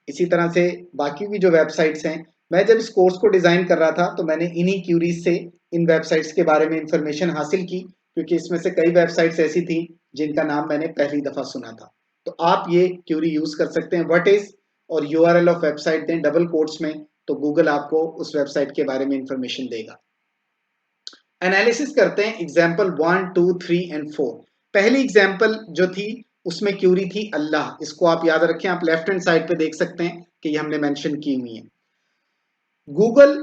इसी तरह से बाकी भी जो वेबसाइट्स हैं, मैं जब इस कोर्स को डिजाइन कर रहा था तो मैंने इन्हीं क्यूरीज से इन वेबसाइट्स के बारे में इंफॉर्मेशन हासिल की, क्योंकि इसमें से कई वेबसाइट्स ऐसी थी जिनका नाम मैंने पहली दफा सुना था। तो आप ये क्यूरी यूज कर सकते हैं, व्हाट इज और यूआरएल ऑफ वेबसाइट दें डबल कोट्स में, तो गूगल आपको उस वेबसाइट के बारे में इंफॉर्मेशन देगा। एनालिसिस करते हैं एग्जाम्पल 1, 2, 3 एंड 4। पहली एग्जाम्पल जो थी उसमें क्यूरी थी अल्लाह। इसको आप याद रखें, आप लेफ्ट हैंड साइड पे देख सकते हैं कि ये हमने मेंशन की हुई है। गूगल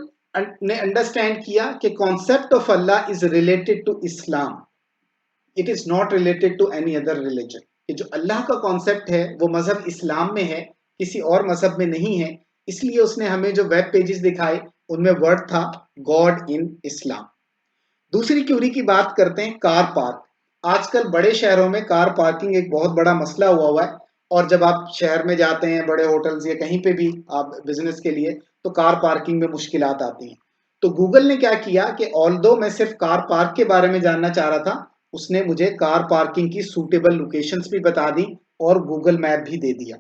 ने अंडरस्टैंड किया कि concept of Allah is related to Islam, it is not related to any other religion. कि जो अल्लाह का कॉन्सेप्ट है वो मजहब इस्लाम में है, किसी और मजहब में नहीं है। इसलिए उसने हमें जो वेब पेजेस दिखाए उनमें वर्ड था गॉड इन इस्लाम। दूसरी क्यूरी की बात करते हैं कार पार्क। आजकल बड़े शहरों में कार पार्किंग एक बहुत बड़ा मसला हुआ है, और जब आप शहर में जाते हैं बड़े होटल्स या कहीं पे भी आप बिजनेस के लिए, तो कार पार्किंग में मुश्किलात आती हैं। तो गूगल ने क्या किया कि ऑल्दो मैं सिर्फ कार पार्क के बारे में जानना चाह रहा था, उसने मुझे कार पार्किंग की सूटेबल लोकेशंस भी बता दी और गूगल मैप भी दे दिया।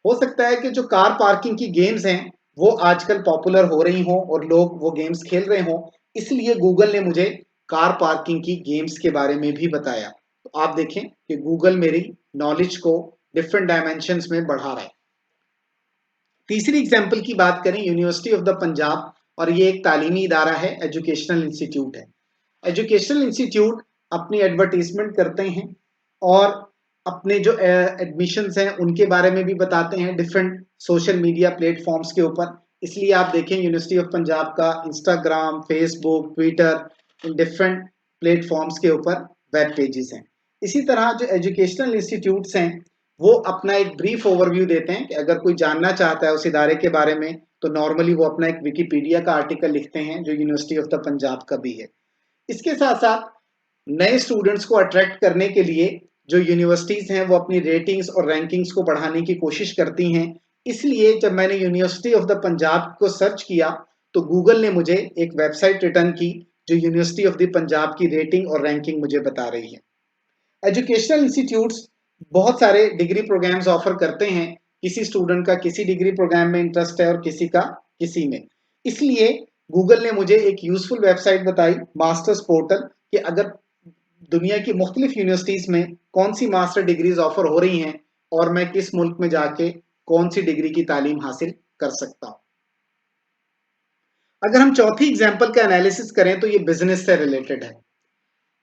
हो सकता है कि जो कार पार्किंग की गेम्स हैं वो आजकल पॉपुलर हो रही हों और लोग वो गेम्स खेल रहे हों, इसलिए गूगल ने मुझे कार पार्किंग की गेम्स के बारे में भी बताया। तो आप देखें कि गूगल मेरी नॉलेज को डिफरेंट डायमेंशंस में बढ़ा रहा है। तीसरी एग्जाम्पल की बात करें, यूनिवर्सिटी ऑफ द पंजाब, और ये एक तालीमी इदारा है, एजुकेशनल इंस्टीट्यूट है। एजुकेशनल इंस्टीट्यूट अपनी एडवर्टीजमेंट करते हैं और अपने जो एडमिशन्स हैं उनके बारे में भी बताते हैं डिफरेंट सोशल मीडिया प्लेटफॉर्म्स के ऊपर। इसलिए आप देखें यूनिवर्सिटी ऑफ पंजाब का Instagram, Facebook, Twitter, in different platforms के ऊपर वेब पेजेस हैं। इसी तरह जो एजुकेशनल इंस्टीट्यूट्स हैं वो अपना एक ब्रीफ ओवरव्यू देते हैं कि अगर कोई जानना चाहता है उस इदारे के बारे में, तो नॉर्मली वो अपना एक विकिपीडिया का आर्टिकल लिखते हैं जो यूनिवर्सिटी ऑफ द पंजाब का भी है। इसके साथ साथ नए स्टूडेंट्स को अट्रैक्ट करने के लिए जो यूनिवर्सिटीज हैं वो अपनी रेटिंग्स और रैंकिंग्स को बढ़ाने की कोशिश करती हैं। इसलिए जब मैंने यूनिवर्सिटी ऑफ द पंजाब को सर्च किया तो गूगल ने मुझे एक वेबसाइट रिटर्न की जो यूनिवर्सिटी ऑफ द पंजाब की रेटिंग और रैंकिंग मुझे बता रही है। एजुकेशनल इंस्टीट्यूट्स बहुत सारे डिग्री प्रोग्राम्स ऑफर करते हैं। किसी स्टूडेंट का किसी डिग्री प्रोग्राम में इंटरेस्ट है और किसी का किसी में। इसलिए गूगल ने मुझे एक यूजफुल वेबसाइट बताई, मास्टर्स पोर्टल, कि अगर दुनिया की मुख्तलिफ यूनिवर्सिटीज में कौन सी मास्टर डिग्रीज ऑफर हो रही हैं और मैं किस मुल्क में जाके कौन सी डिग्री की तालीम हासिल कर सकता हूं। अगर हम चौथी एग्जाम्पल का एनालिसिस करें तो ये बिजनेस से रिलेटेड है।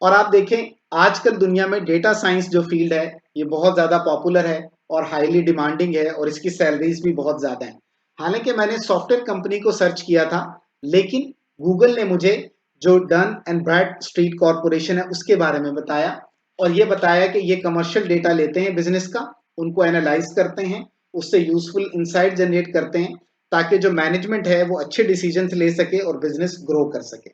और आप देखें आजकल दुनिया में डेटा साइंस जो फील्ड है ये बहुत ज़्यादा पॉपुलर है और हाईली डिमांडिंग है और इसकी सैलरीज भी बहुत ज़्यादा हैं। हालांकि मैंने सॉफ्टवेयर कंपनी को सर्च किया था, लेकिन गूगल ने मुझे जो Dun and Bradstreet corporation है उसके बारे में बताया, और ये बताया कि ये कमर्शियल डेटा लेते हैं बिजनेस का, उनको एनालाइज करते हैं, उससे यूजफुल इंसाइट जनरेट करते हैं ताकि जो मैनेजमेंट है वो अच्छे डिसीजन ले सके और बिजनेस ग्रो कर सके।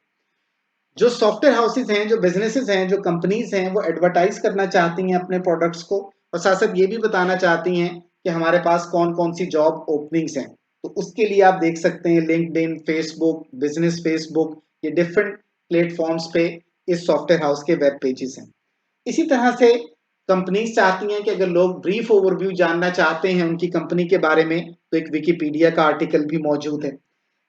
जो सॉफ्टवेयर हाउसेज हैं, जो बिजनेसेस हैं, जो कंपनीज हैं, वो एडवर्टाइज करना चाहती हैं अपने प्रोडक्ट्स को, और साथ साथ ये भी बताना चाहती हैं कि हमारे पास कौन कौन सी जॉब ओपनिंग्स हैं। तो उसके लिए आप देख सकते हैं लिंक्डइन, फेसबुक, बिजनेस फेसबुक, ये डिफरेंट प्लेटफॉर्म्स पे इस सॉफ्टवेयर हाउस के वेब पेजेस हैं। इसी तरह से कंपनीज चाहती हैं कि अगर लोग ब्रीफ ओवरव्यू जानना चाहते हैं उनकी कंपनी के बारे में, तो एक विकिपीडिया का आर्टिकल भी मौजूद है।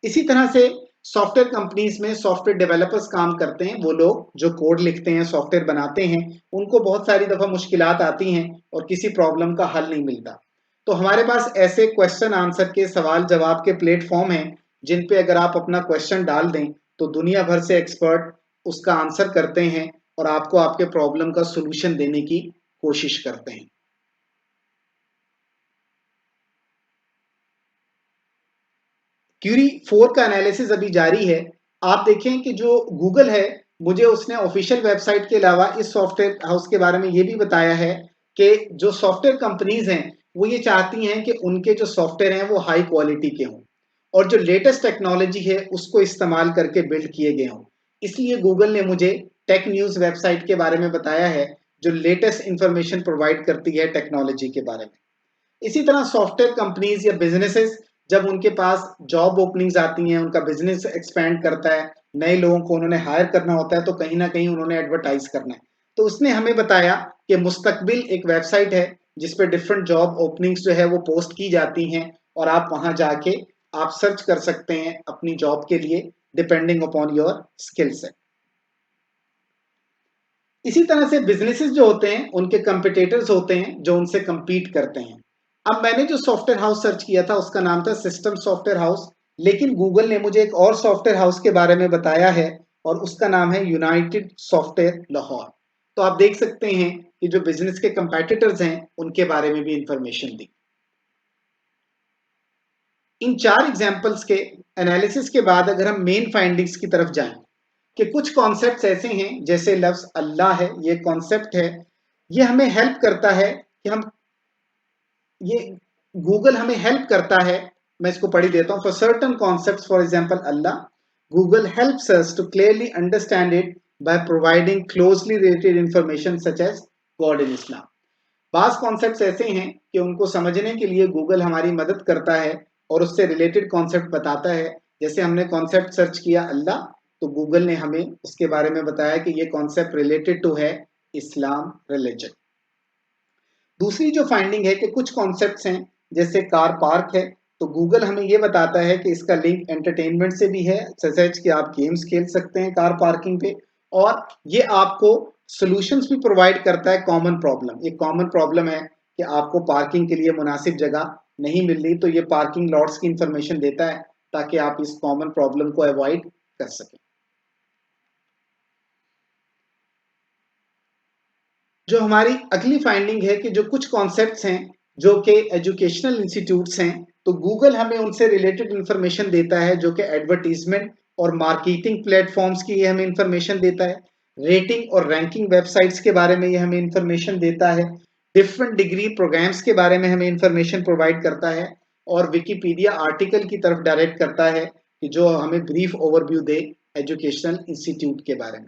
इसी तरह से सॉफ्टवेयर कंपनीज में सॉफ्टवेयर डेवलपर्स काम करते हैं, वो लोग जो कोड लिखते हैं, सॉफ्टवेयर बनाते हैं, उनको बहुत सारी दफा मुश्किलात आती हैं और किसी प्रॉब्लम का हल नहीं मिलता। तो हमारे पास ऐसे क्वेश्चन आंसर के सवाल जवाब के प्लेटफॉर्म हैं जिन पे अगर आप अपना क्वेश्चन डाल दें तो दुनिया भर से एक्सपर्ट उसका आंसर करते हैं और आपको आपके प्रॉब्लम का सोल्यूशन देने की कोशिश करते हैं। क्यूरी 4 का एनालिसिस अभी जारी है। आप देखें कि जो गूगल है, मुझे उसने ऑफिशियल वेबसाइट के अलावा इस सॉफ्टवेयर हाउस के बारे में ये भी बताया है कि जो सॉफ्टवेयर कंपनीज हैं वो ये चाहती हैं कि उनके जो सॉफ्टवेयर हैं वो हाई क्वालिटी के हों और जो लेटेस्ट टेक्नोलॉजी है उसको इस्तेमाल करके बिल्ड किए गए हों। इसलिए गूगल ने मुझे टेक न्यूज़ वेबसाइट के बारे में बताया है जो लेटेस्ट इंफॉर्मेशन प्रोवाइड करती है टेक्नोलॉजी के बारे में। इसी तरह सॉफ्टवेयर कंपनीज या बिजनेसेस जब उनके पास जॉब ओपनिंग्स आती हैं, उनका बिजनेस एक्सपैंड करता है, नए लोगों को उन्होंने हायर करना होता है, तो कहीं ना कहीं उन्होंने एडवर्टाइज करना है। तो उसने हमें बताया कि मुस्तकबिल एक वेबसाइट है जिस पे डिफरेंट जॉब ओपनिंग्स जो है वो पोस्ट की जाती हैं और आप वहां जाके आप सर्च कर सकते हैं अपनी जॉब के लिए depending upon your skill set. इसी तरह से बिजनेसेस जो होते हैं उनके कंपिटिटर्स होते हैं जो उनसे compete करते हैं। अब मैंने जो सॉफ्टवेयर हाउस सर्च किया था उसका नाम था सिस्टम सॉफ्टवेयर हाउस, लेकिन गूगल ने मुझे एक और सॉफ्टवेयर हाउस के बारे में बताया है और उसका नाम है यूनाइटेड सॉफ्टवेयर लाहौर। तो आप देख सकते हैं कि जो बिजनेस के कंपेटिटर्स हैं उनके बारे में भी इंफॉर्मेशन दी। इन 4 एग्जाम्पल्स के एनालिसिस के बाद अगर हम मेन फाइंडिंग्स की तरफ जाएं कि कुछ कॉन्सेप्ट्स ऐसे हैं जैसे लफ्ज अल्लाह है, ये कॉन्सेप्ट है, ये हमें हेल्प करता है कि हम ये गूगल हमें हेल्प करता है। मैं इसको पढ़ ही देता हूं। For certain concepts, for example Allah, Google helps us to clearly understand it by providing closely related information such as God in Islam. बास कॉन्सेप्ट्स ऐसे हैं कि उनको समझने के लिए गूगल हमारी मदद करता है और उससे रिलेटेड कॉन्सेप्ट बताता है। जैसे हमने कॉन्सेप्ट सर्च किया अल्लाह, तो गूगल ने हमें उसके बारे में बताया कि ये कॉन्सेप्ट रिलेटेड टू है इस्लाम रिलीजन। दूसरी जो फाइंडिंग है कि कुछ कॉन्सेप्ट्स हैं जैसे कार पार्क है, तो गूगल हमें ये बताता है कि इसका लिंक एंटरटेनमेंट से भी है, सच कि आप गेम्स खेल सकते हैं कार पार्किंग पे, और ये आपको सॉल्यूशंस भी प्रोवाइड करता है कॉमन प्रॉब्लम। ये कॉमन प्रॉब्लम है कि आपको पार्किंग के लिए मुनासिब जगह नहीं मिल रही, तो ये पार्किंग लॉट्स की इंफॉर्मेशन देता है ताकि आप इस कॉमन प्रॉब्लम को अवॉइड कर सकें। जो हमारी अगली फाइंडिंग है कि जो कुछ कॉन्सेप्ट्स हैं जो कि एजुकेशनल इंस्टीट्यूट्स हैं, तो गूगल हमें उनसे रिलेटेड इंफॉर्मेशन देता है जो कि एडवर्टीजमेंट और मार्केटिंग प्लेटफॉर्म्स की ये हमें इंफॉर्मेशन देता है। रेटिंग और रैंकिंग वेबसाइट्स के बारे में ये हमें इंफॉर्मेशन देता है। डिफरेंट डिग्री प्रोग्राम्स के बारे में हमें इंफॉर्मेशन प्रोवाइड करता है और विकिपीडिया आर्टिकल की तरफ डायरेक्ट करता है कि जो हमें ब्रीफ ओवरव्यू दे एजुकेशनल इंस्टीट्यूट के बारे में।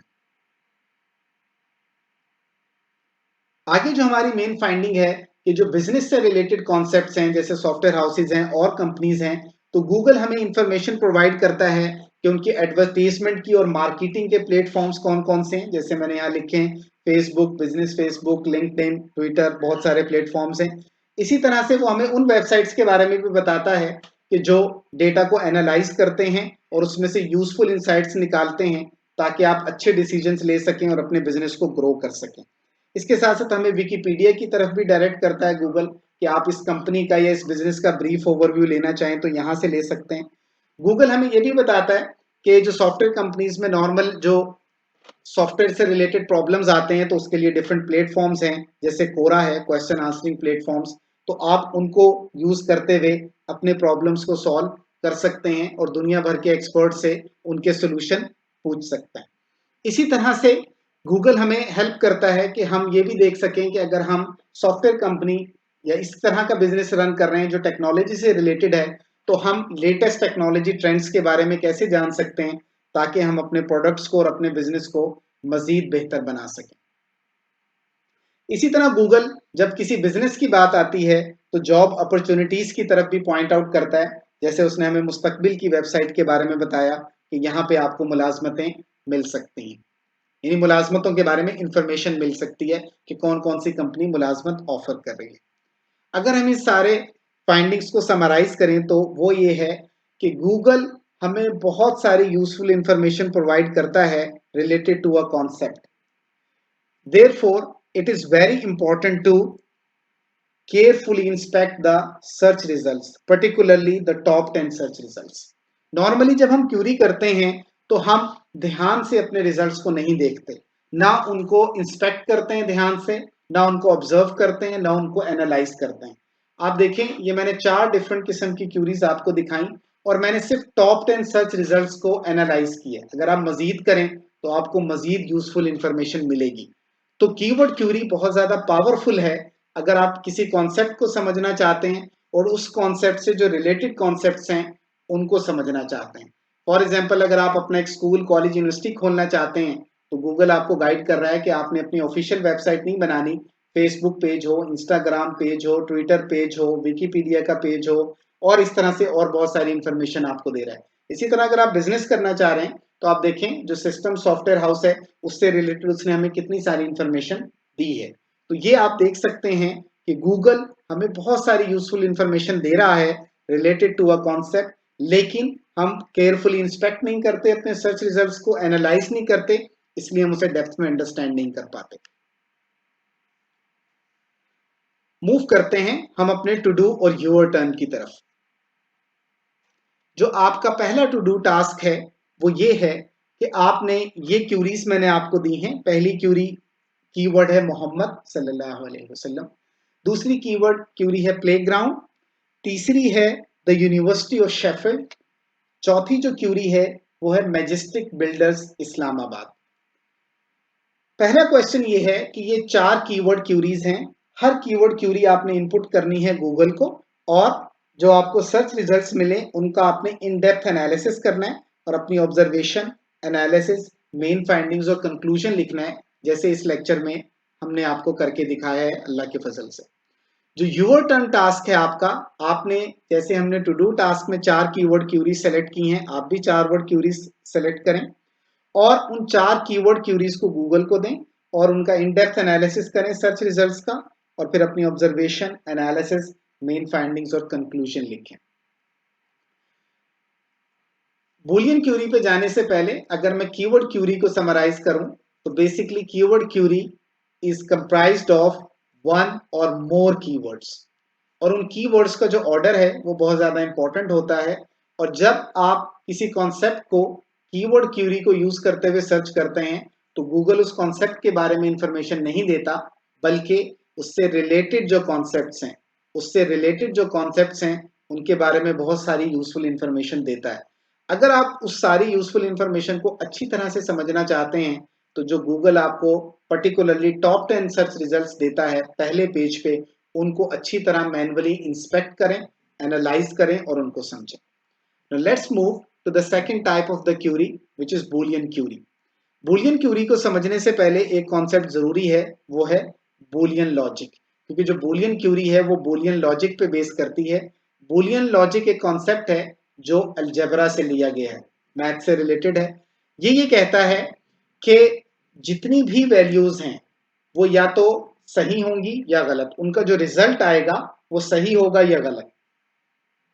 आगे जो हमारी मेन फाइंडिंग है कि जो बिजनेस से रिलेटेड कॉन्सेप्ट्स हैं जैसे सॉफ्टवेयर हाउसेज हैं और कंपनीज हैं, तो गूगल हमें इंफॉर्मेशन प्रोवाइड करता है कि उनकी एडवर्टीजमेंट की और मार्केटिंग के प्लेटफॉर्म्स कौन कौन से हैं। जैसे मैंने यहाँ लिखे हैं Facebook business, Facebook, LinkedIn, Twitter, बहुत सारे प्लेटफॉर्म्स हैं। इसी तरह से वो हमें उन वेबसाइट्स के बारे में भी बताता है कि जो डेटा को एनालाइज करते हैं और उसमें से यूजफुल इंसाइट्स निकालते हैं ताकि आप अच्छे डिसीजंस ले सकें और अपने बिजनेस को ग्रो कर सकें। इसके साथ साथ हमें विकिपीडिया की तरफ भी डायरेक्ट करता है गूगल कि आप इस कंपनी का या इस बिजनेस का ब्रीफ ओवरव्यू लेना चाहें तो यहाँ से ले सकते हैं। गूगल हमें ये भी बताता है कि जो सॉफ्टवेयर कंपनीज में नॉर्मल जो सॉफ्टवेयर से रिलेटेड प्रॉब्लम्स आते हैं तो उसके लिए डिफरेंट प्लेटफॉर्म्स हैं जैसे कोरा है, क्वेश्चन आंसरिंग प्लेटफॉर्म्स, तो आप उनको यूज करते हुए अपने प्रॉब्लम्स को सॉल्व कर सकते हैं और दुनिया भर के एक्सपर्ट से उनके सोल्यूशन पूछ सकते हैं। इसी तरह से गूगल हमें हेल्प करता है कि हम ये भी देख सकें कि अगर हम सॉफ्टवेयर कंपनी या इस तरह का बिजनेस रन कर रहे हैं जो टेक्नोलॉजी से रिलेटेड है, तो हम लेटेस्ट टेक्नोलॉजी ट्रेंड्स के बारे में कैसे जान सकते हैं ताकि हम अपने प्रोडक्ट्स को और अपने बिजनेस को मजीद बेहतर बना सकें। इसी तरह गूगल जब किसी बिजनेस की बात आती है तो जॉब अपॉर्चुनिटीज की तरफ भी पॉइंट आउट करता है। जैसे उसने हमें मुस्तकबिल की वेबसाइट के बारे में बताया कि यहाँ पे आपको मुलाजमतें मिल सकती हैं, यानी मुलाजमतों के बारे में इंफॉर्मेशन मिल सकती है कि कौन कौन सी कंपनी मुलाजमत ऑफर कर रही है। अगर हम इस सारे फाइंडिंग्स को समराइज करें तो वो ये है कि गूगल हमें बहुत सारी यूजफुल इंफॉर्मेशन प्रोवाइड करता है related to a concept. Therefore, it is very important to carefully inspect the search results, particularly the top 10 search results. Normally जब हम क्यूरी करते हैं तो हम ध्यान से अपने रिजल्ट्स को नहीं देखते, ना उनको इंस्पेक्ट करते हैं ध्यान से, ना उनको ऑब्जर्व करते हैं, ना उनको एनालाइज करते हैं। आप देखें ये मैंने 4 डिफरेंट किस्म की क्यूरीज आपको दिखाई और मैंने सिर्फ टॉप 10 सर्च रिजल्ट्स को एनालाइज किया। अगर आप मजीद करें तो आपको मजीद यूजफुल इंफॉर्मेशन मिलेगी। तो कीवर्ड क्यूरी बहुत ज्यादा पावरफुल है अगर आप किसी कॉन्सेप्ट को समझना चाहते हैं और उस कॉन्सेप्ट से जो रिलेटेड कॉन्सेप्ट्स हैं उनको समझना चाहते हैं। फॉर एग्जाम्पल अगर आप अपना एक स्कूल, कॉलेज, यूनिवर्सिटी खोलना चाहते हैं तो गूगल आपको गाइड कर रहा है कि आपने अपनी ऑफिशियल वेबसाइट नहीं बनानी, फेसबुक पेज हो, इंस्टाग्राम पेज हो, ट्विटर पेज हो, विकीपीडिया का पेज हो, और इस तरह से और बहुत सारी इंफॉर्मेशन आपको दे रहा है। इसी तरह अगर आप बिजनेस करना चाह रहे हैं तो आप देखें जो सिस्टम सॉफ्टवेयर हाउस है उससे रिलेटेड उसने हमें कितनी सारी इंफॉर्मेशन दी है। तो ये आप देख सकते हैं कि गूगल हमें बहुत सारी यूजफुल इंफॉर्मेशन दे रहा है रिलेटेड टू अ कॉन्सेप्ट, लेकिन हम केयरफुली इंस्पेक्ट नहीं करते अपने सर्च रिजल्ट्स को, एनालाइज नहीं करते, इसलिए हम उसे डेप्थ में अंडरस्टैंड नहीं कर पाते। मूव करते हैं हम अपने टू डू और यूर टर्न की तरफ। जो आपका पहला टू डू टास्क है वो ये है कि आपने ये क्यूरीज मैंने आपको दी हैं। पहली कीवर्ड है मोहम्मद सल्लल्लाहु अलैहि वसल्लम, दूसरी क्यूरी है प्लेग्राउंड, तीसरी है द यूनिवर्सिटी ऑफ शेफील्ड, चौथी जो क्यूरी है वो है मैजेस्टिक बिल्डर्स इस्लामाबाद। पहला क्वेश्चन ये है कि ये 4 कीवर्ड क्यूरीज हैं। हर कीवर्ड क्यूरी आपने इनपुट करनी है गूगल को, और जो आपको सर्च रिजल्ट्स मिले उनका आपने इन डेप्थ एनालिसिस करना है और अपनी ऑब्जर्वेशन, एनालिसिस, मेन फाइंडिंग्स और कंक्लूजन लिखना है, जैसे इस लेक्चर में हमने आपको करके दिखाया है अल्लाह के फजल से। जो यूर टर्न टास्क है आपका, आपने जैसे हमने टू डू टास्क में 4 कीवर्ड क्यूरी सेलेक्ट की हैं, आप भी 4 वर्ड क्यूरी सेलेक्ट करें और उन 4 कीवर्ड क्यूरीज को गूगल को दें और उनका इन डेप्थ एनालिसिस करें सर्च रिजल्ट्स का, और फिर अपनी ऑब्जर्वेशन, एनालिसिस, मेन फाइंडिंग्स और कंक्लूजन लिखें। बूलियन क्यूरी पे जाने से पहले अगर मैं कीवर्ड क्यूरी को समराइज करूं तो basically keyword query is comprised of 1 or more keywords, और उन कीवर्ड्स का जो ऑर्डर है वो बहुत ज्यादा इंपॉर्टेंट होता है। और जब आप किसी कॉन्सेप्ट को कीवर्ड क्यूरी को यूज करते हुए सर्च करते हैं तो गूगल उस कॉन्सेप्ट के बारे में इंफॉर्मेशन नहीं देता, बल्कि उससे रिलेटेड जो कॉन्सेप्ट्स हैं उनके बारे में बहुत सारी यूजफुल इंफॉर्मेशन देता है। अगर आप उस सारी यूजफुल इंफॉर्मेशन को अच्छी तरह से समझना चाहते हैं तो जो गूगल आपको पर्टिकुलरली टॉप 10 सर्च रिजल्ट्स देता है पहले पेज पे, उनको अच्छी तरह मैन्युअली इंस्पेक्ट करें, एनालाइज करें और उनको समझें। Now let's move to the second type of the query, which is Boolean query. Boolean query को समझने से पहले एक कॉन्सेप्ट जरूरी है, वो है Boolean logic, क्योंकि जो Boolean query है वो Boolean logic पे बेस करती है। Boolean logic एक कॉन्सेप्ट है जो अलजेब्रा से लिया गया है, मैथ से रिलेटेड है। ये कहता है कि जितनी भी वैल्यूज हैं वो या तो सही होंगी या गलत, उनका जो रिजल्ट आएगा वो सही होगा या गलत।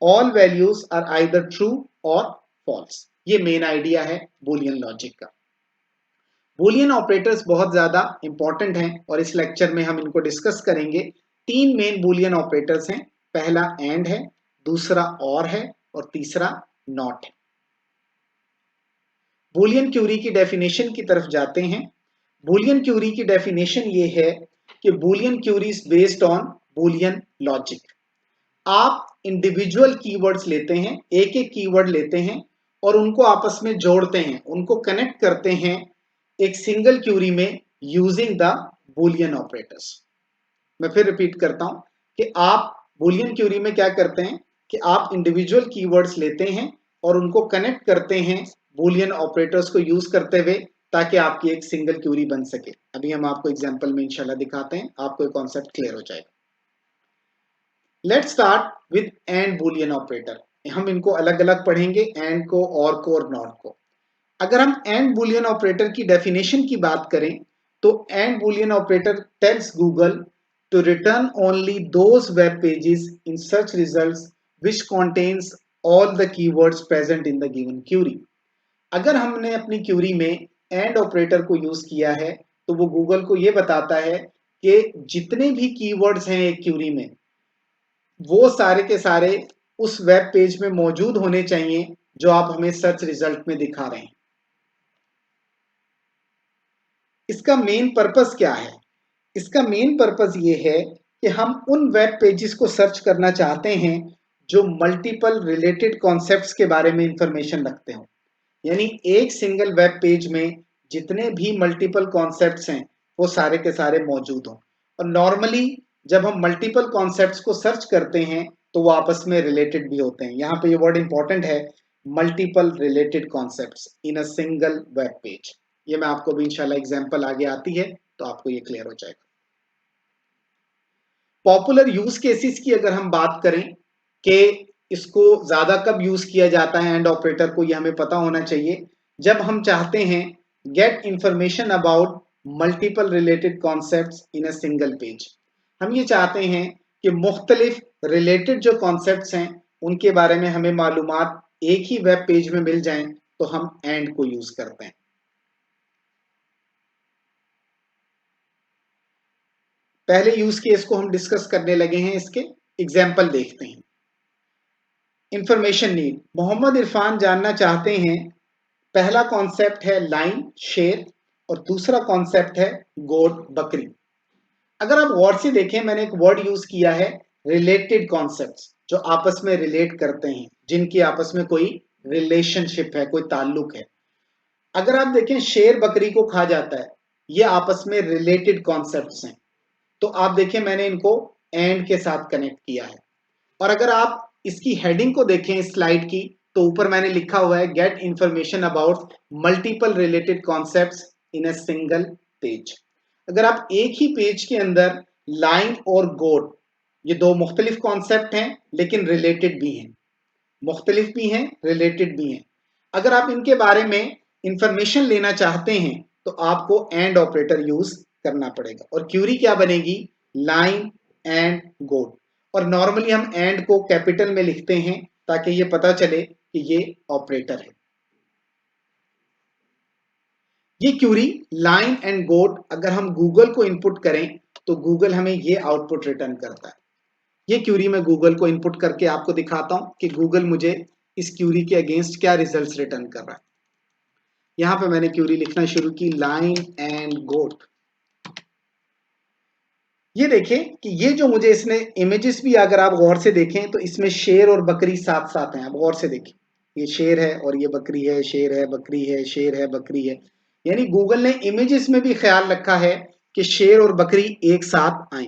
All values are either true or false. ये मेन आइडिया है बूलियन लॉजिक का। बूलियन ऑपरेटर्स बहुत ज्यादा इंपॉर्टेंट हैं और इस लेक्चर में हम इनको डिस्कस करेंगे। 3 मेन बूलियन ऑपरेटर्स हैं, पहला एंड है, दूसरा और है और तीसरा नॉट है। बूलियन क्यूरी की डेफिनेशन की तरफ जाते हैं। बूलियन क्यूरी की डेफिनेशन ये है कि Boolean query is based on Boolean logic. आप इंडिविजुअल कीवर्ड्स लेते हैं, एक एक कीवर्ड लेते हैं और उनको आपस में जोड़ते हैं, उनको कनेक्ट करते हैं एक सिंगल क्यूरी में यूजिंग द बूलियन ऑपरेटर्स। मैं फिर रिपीट करता हूं कि आप बूलियन क्यूरी में क्या करते हैं कि आप इंडिविजुअल कीवर्ड्स लेते हैं और उनको कनेक्ट करते हैं बूलियन ऑपरेटर्स को यूज करते हुए, ताकि आपकी एक सिंगल क्यूरी बन सके। अभी हम आपको एग्जांपल में इंशाल्लाह दिखाते हैं, आपको एक कॉन्सेप्ट क्लियर हो जाएगा। Let's start with and Boolean operator. हम इनको अलग अलग पढ़ेंगे, एंड को और नॉट को। अगर हम एंड बूलियन ऑपरेटर की डेफिनेशन की बात करें तो AND Boolean operator tells Google to return only those web pages in search results which contains all the keywords present in the given query. अगर हमने अपनी क्यूरी में एंड ऑपरेटर को यूज किया है तो वो गूगल को ये बताता है कि जितने भी कीवर्ड्स हैं एक क्यूरी में वो सारे के सारे उस वेब पेज में मौजूद होने चाहिए जो आप हमें सर्च रिजल्ट में दिखा रहे हैं। इसका मेन पर्पस क्या है? इसका मेन पर्पस ये है कि हम उन वेब पेजेस को सर्च करना चाहते हैं जो मल्टीपल रिलेटेड कॉन्सेप्ट्स के बारे में इंफॉर्मेशन रखते हो, यानी एक सिंगल वेब पेज में जितने भी मल्टीपल कॉन्सेप्ट्स हैं वो सारे के सारे मौजूद हों। और नॉर्मली जब हम मल्टीपल कॉन्सेप्ट्स को सर्च करते हैं तो वो आपस में रिलेटेड भी होते हैं। यहाँ पे ये वर्ड इंपॉर्टेंट है, multiple related concepts in a single web page. ये मैं आपको भी इंशाल्लाह एग्जांपल आगे आती है तो आपको ये क्लियर हो जाएगा। पॉपुलर यूज केसेस की अगर हम बात करें कि इसको ज्यादा कब यूज किया जाता है एंड ऑपरेटर को, ये हमें पता होना चाहिए। जब हम चाहते हैं get information about multiple related concepts in a single page, हम ये चाहते हैं कि मुख्तलिफ रिलेटेड जो कॉन्सेप्ट्स हैं उनके बारे में हमें मालूमात एक ही वेब पेज में मिल जाएं तो हम एंड को यूज करते हैं। पहले यूज केस को हम डिस्कस करने लगे हैं, इसके एग्जाम्पल देखते हैं। इंफॉर्मेशन नीड, मोहम्मद इरफान जानना चाहते हैं, पहला कॉन्सेप्ट है लाइन शेर और दूसरा कॉन्सेप्ट है गोट बकरी। अगर आप गौर से देखें, मैंने एक वर्ड यूज किया है रिलेटेड कॉन्सेप्ट्स, जो आपस में रिलेट करते हैं, जिनकी आपस में कोई रिलेशनशिप है, कोई ताल्लुक है। अगर आप देखें शेर बकरी को खा जाता है, ये आपस में रिलेटेड कॉन्सेप्ट्स हैं। तो आप देखें मैंने इनको एंड के साथ कनेक्ट किया है। और अगर आप इसकी हेडिंग को देखें इस स्लाइड की, तो ऊपर मैंने लिखा हुआ है get information about multiple related concepts in a single page. अगर आप एक ही पेज के अंदर लाइन और गोट, ये दो मुख्तलिफ कॉन्सेप्ट हैं लेकिन रिलेटेड भी हैं, मुख्तलिफ भी हैं रिलेटेड भी हैं। अगर आप इनके बारे में इंफॉर्मेशन लेना चाहते हैं तो आपको एंड ऑपरेटर यूज करना पड़ेगा और क्यूरी क्या बनेगी, लाइन एंड गोट। और नॉर्मली हम एंड को कैपिटल में लिखते हैं ताकि ये पता चले कि ये ऑपरेटर है। ये क्यूरी लाइन एंड गोट अगर हम गूगल को इनपुट करें तो गूगल हमें ये आउटपुट रिटर्न करता है। ये क्यूरी मैं गूगल को इनपुट करके आपको दिखाता हूं कि गूगल मुझे इस क्यूरी के अगेंस्ट क्या रिजल्ट्स रिटर्न कर रहा है। यहां पे मैंने क्यूरी लिखना शुरू की, लाइन एंड गोट। ये देखें कि ये जो मुझे इसने इमेजेस भी अगर आप गौर से देखें तो इसमें शेर और बकरी साथ साथ हैं। आप गौर से देखें, ये शेर है और ये बकरी है, शेर है बकरी है, शेर है बकरी है। यानी गूगल ने इमेजेस में भी ख्याल रखा है कि शेर और बकरी एक साथ आए।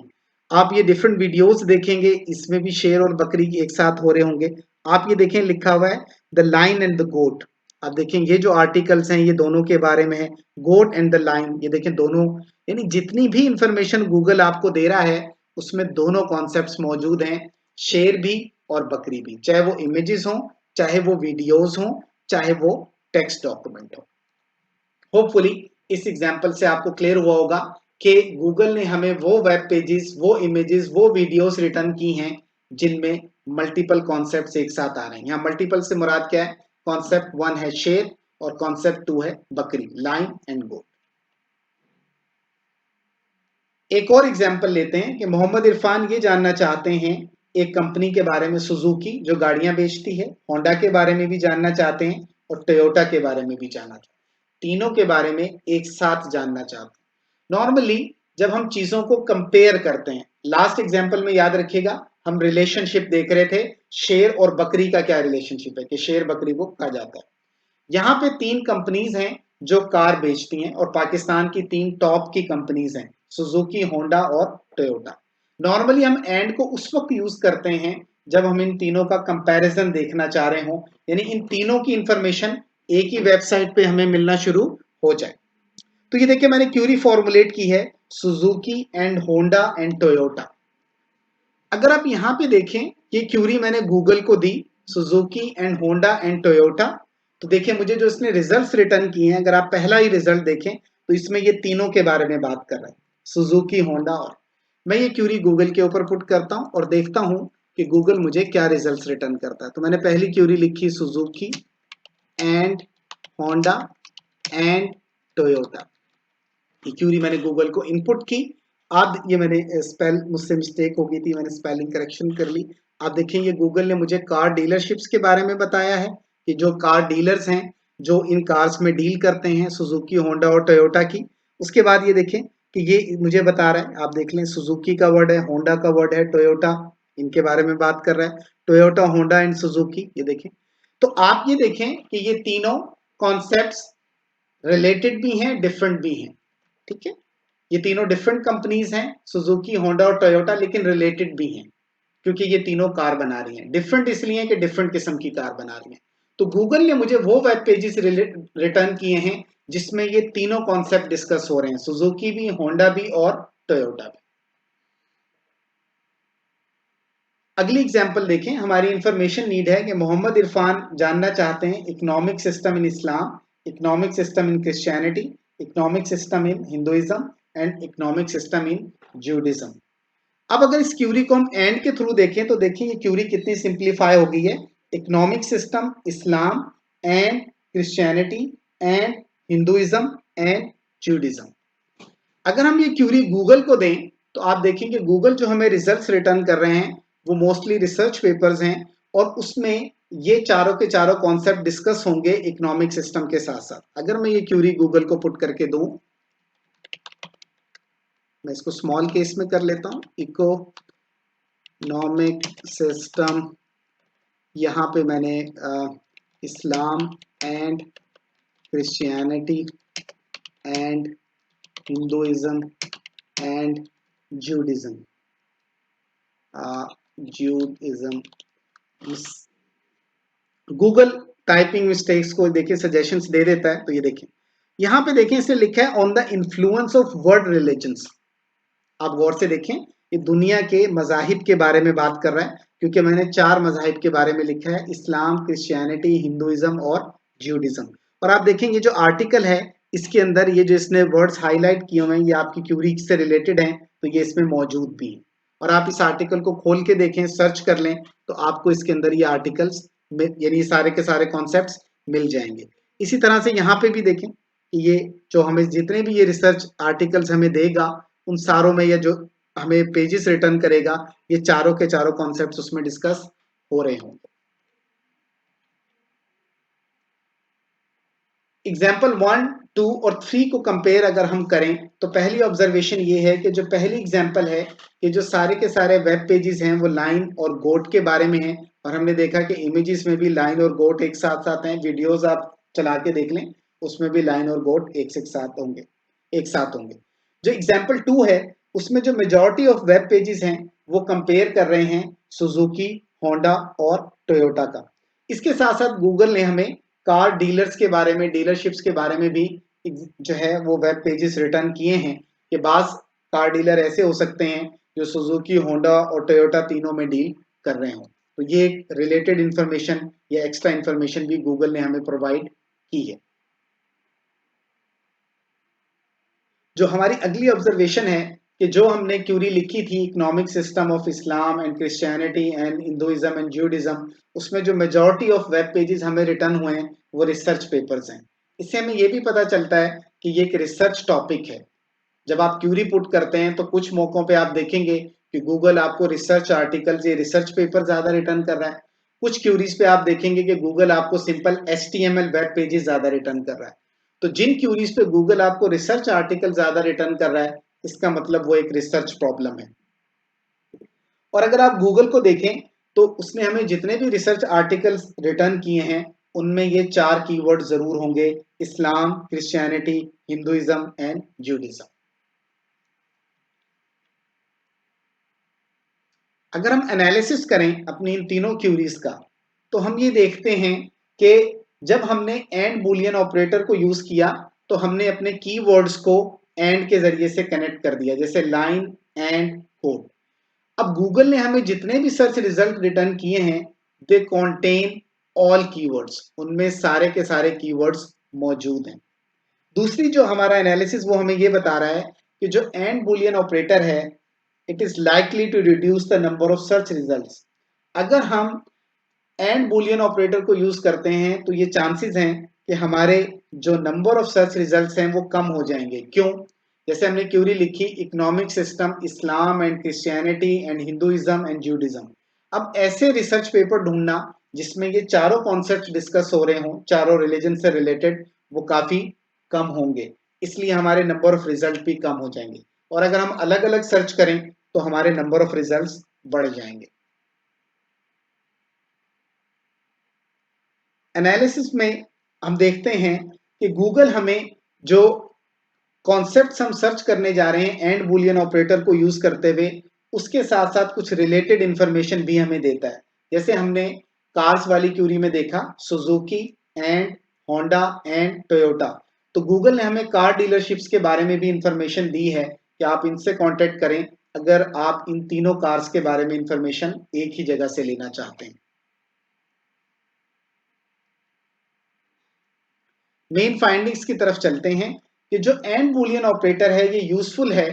आप ये डिफरेंट वीडियोस देखेंगे, इसमें भी शेर और बकरी एक साथ हो रहे होंगे। आप ये देखें लिखा हुआ है द लाइन एंड द गोट। आप देखें ये जो आर्टिकल्स हैं ये दोनों के बारे में है, गोट एंड द लाइन। ये देखें दोनों, यानी जितनी भी इंफॉर्मेशन गूगल आपको दे रहा है उसमें दोनों कॉन्सेप्ट्स मौजूद हैं, शेर भी और बकरी भी, चाहे वो इमेजेस हो, चाहे वो वीडियोस हो, चाहे वो टेक्स्ट डॉक्यूमेंट हो। होपफुली इस एग्जांपल से आपको क्लियर हुआ होगा कि गूगल ने हमें वो वेब पेजेस, वो इमेजेस, वो वीडियोस रिटर्न की हैं जिनमें मल्टीपल कॉन्सेप्ट्स एक साथ आ रहे हैं। यहाँ मल्टीपल से मुराद क्या है, कॉन्सेप्ट 1 है शेर और कॉन्सेप्ट 2 है बकरी, लाइन एंड गोट। एक और एग्जाम्पल लेते हैं कि मोहम्मद इरफान ये जानना चाहते हैं एक कंपनी के बारे में, सुजुकी जो गाड़ियां बेचती है, होंडा के बारे में भी जानना चाहते हैं और टोयोटा के बारे में भी जानना चाहते हैं। तीनों के बारे में एक साथ जानना चाहते हैं। नॉर्मली जब हम चीजों को कंपेयर करते हैं, लास्ट एग्जाम्पल में याद रखिएगा हम रिलेशनशिप देख रहे थे, शेर और बकरी का क्या रिलेशनशिप है कि शेर बकरी को खा जाता है। यहाँ पे तीन कंपनीज हैं जो कार बेचती हैं और पाकिस्तान की तीन टॉप की कंपनीज हैं, सुजुकी, होंडा और टोयोटा। नॉर्मली हम एंड को उस वक्त यूज करते हैं जब हम इन तीनों का कंपैरिजन देखना चाह रहे हो, यानी इन तीनों की इंफॉर्मेशन एक ही वेबसाइट पे हमें मिलना शुरू हो जाए। तो ये देखिए मैंने क्यूरी फॉर्मुलेट की है, Suzuki and Honda and Toyota. अगर आप यहाँ पे देखें, ये क्यूरी मैंने गूगल को दी, Suzuki and Honda and Toyota. तो देखिए मुझे जो इसने रिजल्ट्स रिटर्न किए हैं, अगर आप पहला ही रिजल्ट देखें तो इसमें ये तीनों के बारे में बात कर रहा है, सुजुकी, होंडा और। मैं ये क्यूरी गूगल के ऊपर पुट करता हूं और देखता हूं कि गूगल मुझे क्या रिजल्ट्स रिटर्न करता है। तो मैंने पहली क्यूरी लिखी Suzuki and Honda and Toyota. ये क्यूरी मैंने गूगल को इनपुट की। अब ये मैंने स्पेल, मुझसे मिस्टेक हो गई थी, मैंने स्पेलिंग करेक्शन कर ली। आप देखें ये गूगल ने मुझे कार डीलरशिप्स के बारे में बताया है कि जो कार डीलर्स हैं जो इन कार्स में डील करते हैं, सुजुकी, होंडा और टोयोटा की। उसके बाद ये देखें कि ये मुझे बता रहा है, आप देख लें सुजुकी का वर्ड है, होंडा का वर्ड है, टोयोटा, इनके बारे में बात कर रहा है, टोयोटा, होंडा एंड सुजुकी। ये देखें, तो आप ये देखें कि ये तीनों कॉन्सेप्ट्स रिलेटेड भी हैं, डिफरेंट भी हैं। ठीक है, ये तीनों डिफरेंट कंपनीज हैं, सुजुकी, होंडा और टोयोटा, लेकिन रिलेटेड भी हैं क्योंकि ये तीनों कार बना रही हैं। डिफरेंट इसलिए कि डिफरेंट किस्म की कार बना रही हैं। तो गूगल ने मुझे वो वेब पेजेस रिटर्न किए हैं जिसमें ये तीनों कॉन्सेप्ट डिस्कस हो रहे हैं, सुजुकी भी, होंडा भी और टोयोटा भी। अगली एग्जांपल देखें, हमारी इंफॉर्मेशन नीड है कि मोहम्मद इरफान जानना चाहते हैं economic system in Islam, economic system in Christianity, economic system in Hinduism and economic system in Judaism. अब अगर इस क्यूरी को हम एंड के थ्रू देखें तो देखिए ये क्यूरी कितनी सिंप्लीफाई हो गई है। Economic system, Islam and Christianity and Hinduism and Judaism. अगर हम ये क्यूरी गूगल को दें तो आप देखेंगे गूगल जो हमें रिजल्ट्स रिटर्न कर रहे हैं वो मोस्टली रिसर्च पेपर्स हैं और उसमें ये चारों के चारों कॉन्सेप्ट डिस्कस होंगे इकोनॉमिक सिस्टम के साथ साथ। अगर मैं ये क्यूरी गूगल को पुट करके दूं, मैं इसको स्मॉल केस में कर लेता हूं, इकोनॉमिक सिस्टम, यहाँ पे मैंने Islam and Christianity and Hinduism and Judaism, Google typing mistakes को देखिए सजेशंस दे देता है। तो ये देखें यहाँ पे देखें इसने लिखा है on the influence of world religions. आप गौर से देखें ये दुनिया के मजाहिब के बारे में बात कर रहा है क्योंकि मैंने 4 मजाहिब के बारे में लिखा है, इस्लाम, क्रिश्चियनिटी, हिंदुइज्म और ज्यूडिज्म। और आप देखेंगे जो आर्टिकल है इसके अंदर ये जो इसने वर्ड्स हाईलाइट किए हुए हैं ये आपकी क्यूरी से रिलेटेड हैं, तो ये इसमें मौजूद भी है। और आप इस आर्टिकल को खोल के देखें, सर्च कर लें तो आपको इसके अंदर ये आर्टिकल्स यानी सारे के सारे कॉन्सेप्ट्स मिल जाएंगे। इसी तरह से यहाँ पे भी देखें कि ये जो हमें जितने भी ये रिसर्च आर्टिकल्स हमें देगा उन सारों में, या जो हमें पेजेस रिटर्न करेगा, ये चारों के चारों कॉन्सेप्ट्स उसमें डिस्कस हो रहे होंगे। एग्जाम्पल 1, 2 और 3 को कंपेयर अगर हम करें तो पहली ऑब्जर्वेशन ये है कि जो पहली एग्जाम्पल है कि जो सारे के सारे वेब पेजेस हैं वो लाइन और गोट के बारे में हैं। और हमने देखा कि इमेजेस में भी लाइन और गोट एक साथ साथ हैं। वीडियोस आप चला के देख लें उसमें भी लाइन और गोट एक साथ होंगे। जो एग्जाम्पल 2 है उसमें जो मेजॉरिटी ऑफ वेब पेजेस हैं वो कंपेयर कर रहे हैं सुजुकी, होंडा और टोयोटा का। इसके साथ साथ गूगल ने हमें कार डीलर्स के बारे में, डीलरशिप्स के बारे में भी जो है वो वेब पेजेस रिटर्न किए हैं कि बाज कार डीलर ऐसे हो सकते हैं जो सुजुकी, होंडा और टोयोटा तीनों में डील कर रहे हों। तो ये रिलेटेड इंफॉर्मेशन या एक्स्ट्रा इंफॉर्मेशन भी गूगल ने हमें प्रोवाइड की है। जो हमारी अगली ऑब्जर्वेशन है कि जो हमने क्यूरी लिखी थी economic system of Islam and Christianity and Hinduism and Judaism, उसमें जो मेजॉरिटी ऑफ वेब पेजेस हमें रिटर्न हुए हैं वो रिसर्च पेपर्स हैं। इससे हमें ये भी पता चलता है कि ये एक रिसर्च टॉपिक है। जब आप क्यूरी पुट करते हैं तो कुछ मौकों पे आप देखेंगे कि गूगल आपको रिसर्च आर्टिकल्स या रिसर्च पेपर ज्यादा रिटर्न कर रहा है। कुछ क्यूरीज पे आप देखेंगे कि गूगल आपको सिंपल HTML वेब पेजेस ज्यादा रिटर्न कर रहा है। तो जिन क्यूरीज पे गूगल आपको रिसर्च आर्टिकल ज्यादा रिटर्न कर रहा है इसका मतलब वो एक रिसर्च प्रॉब्लम है। और अगर आप गूगल को देखें तो उसने हमें जितने भी रिसर्च आर्टिकल्स रिटर्न किए हैं उनमें ये 4 कीवर्ड जरूर होंगे, इस्लाम, क्रिश्चियनिटी, हिंदुइज्म एंड ज्यूडिज्म। अगर हम एनालिसिस करें अपनी इन तीनों क्यूरीज का तो हम ये देखते हैं कि जब हमने एंड बूलियन ऑपरेटर को यूज किया तो हमने अपने कीवर्ड्स को एंड के जरिए से कनेक्ट कर दिया, जैसे लाइन एंड कोड। अब गूगल ने हमें जितने भी सर्च रिजल्ट रिटर्न किए हैं दे कॉन्टेन ऑल कीवर्ड्स, उनमें सारे के सारे कीवर्ड्स मौजूद हैं। दूसरी जो हमारा एनालिसिस वो हमें ये बता रहा है कि जो एंड बूलियन ऑपरेटर है it is likely to reduce the number of search results. अगर हम एंड बूलियन ऑपरेटर को यूज करते हैं तो ये चांसेस हैं कि हमारे जो नंबर ऑफ सर्च रिजल्ट्स हैं वो कम हो जाएंगे। क्यों? जैसे हमने क्यूरी लिखी economic system, Islam and Christianity and Hinduism and Judaism. अब ऐसे रिसर्च पेपर ढूंढना जिसमें ये चारों कॉन्सेप्ट डिस्कस हो रहे हों, चारों रिलीजन से रिलेटेड, वो काफी कम होंगे, इसलिए हमारे नंबर ऑफ रिजल्ट भी कम हो जाएंगे। और अगर हम अलग अलग सर्च करें तो हमारे नंबर ऑफ रिजल्ट्स बढ़ जाएंगे। एनालिसिस में हम देखते हैं कि गूगल हमें जो कॉन्सेप्ट्स हम सर्च करने जा रहे हैं एंड बूलियन ऑपरेटर को यूज करते हुए उसके साथ साथ कुछ रिलेटेड इंफॉर्मेशन भी हमें देता है। जैसे हमने कार्स वाली क्यूरी में देखा Suzuki and Honda and Toyota, तो गूगल ने हमें कार डीलरशिप्स के बारे में भी इंफॉर्मेशन दी है कि आप इनसे कांटेक्ट करें अगर आप इन तीनों कार्स के बारे में इंफॉर्मेशन एक ही जगह से लेना चाहते हैं। मेन फाइंडिंग्स की तरफ चलते हैं कि जो एंड बूलियन ऑपरेटर है ये यूजफुल है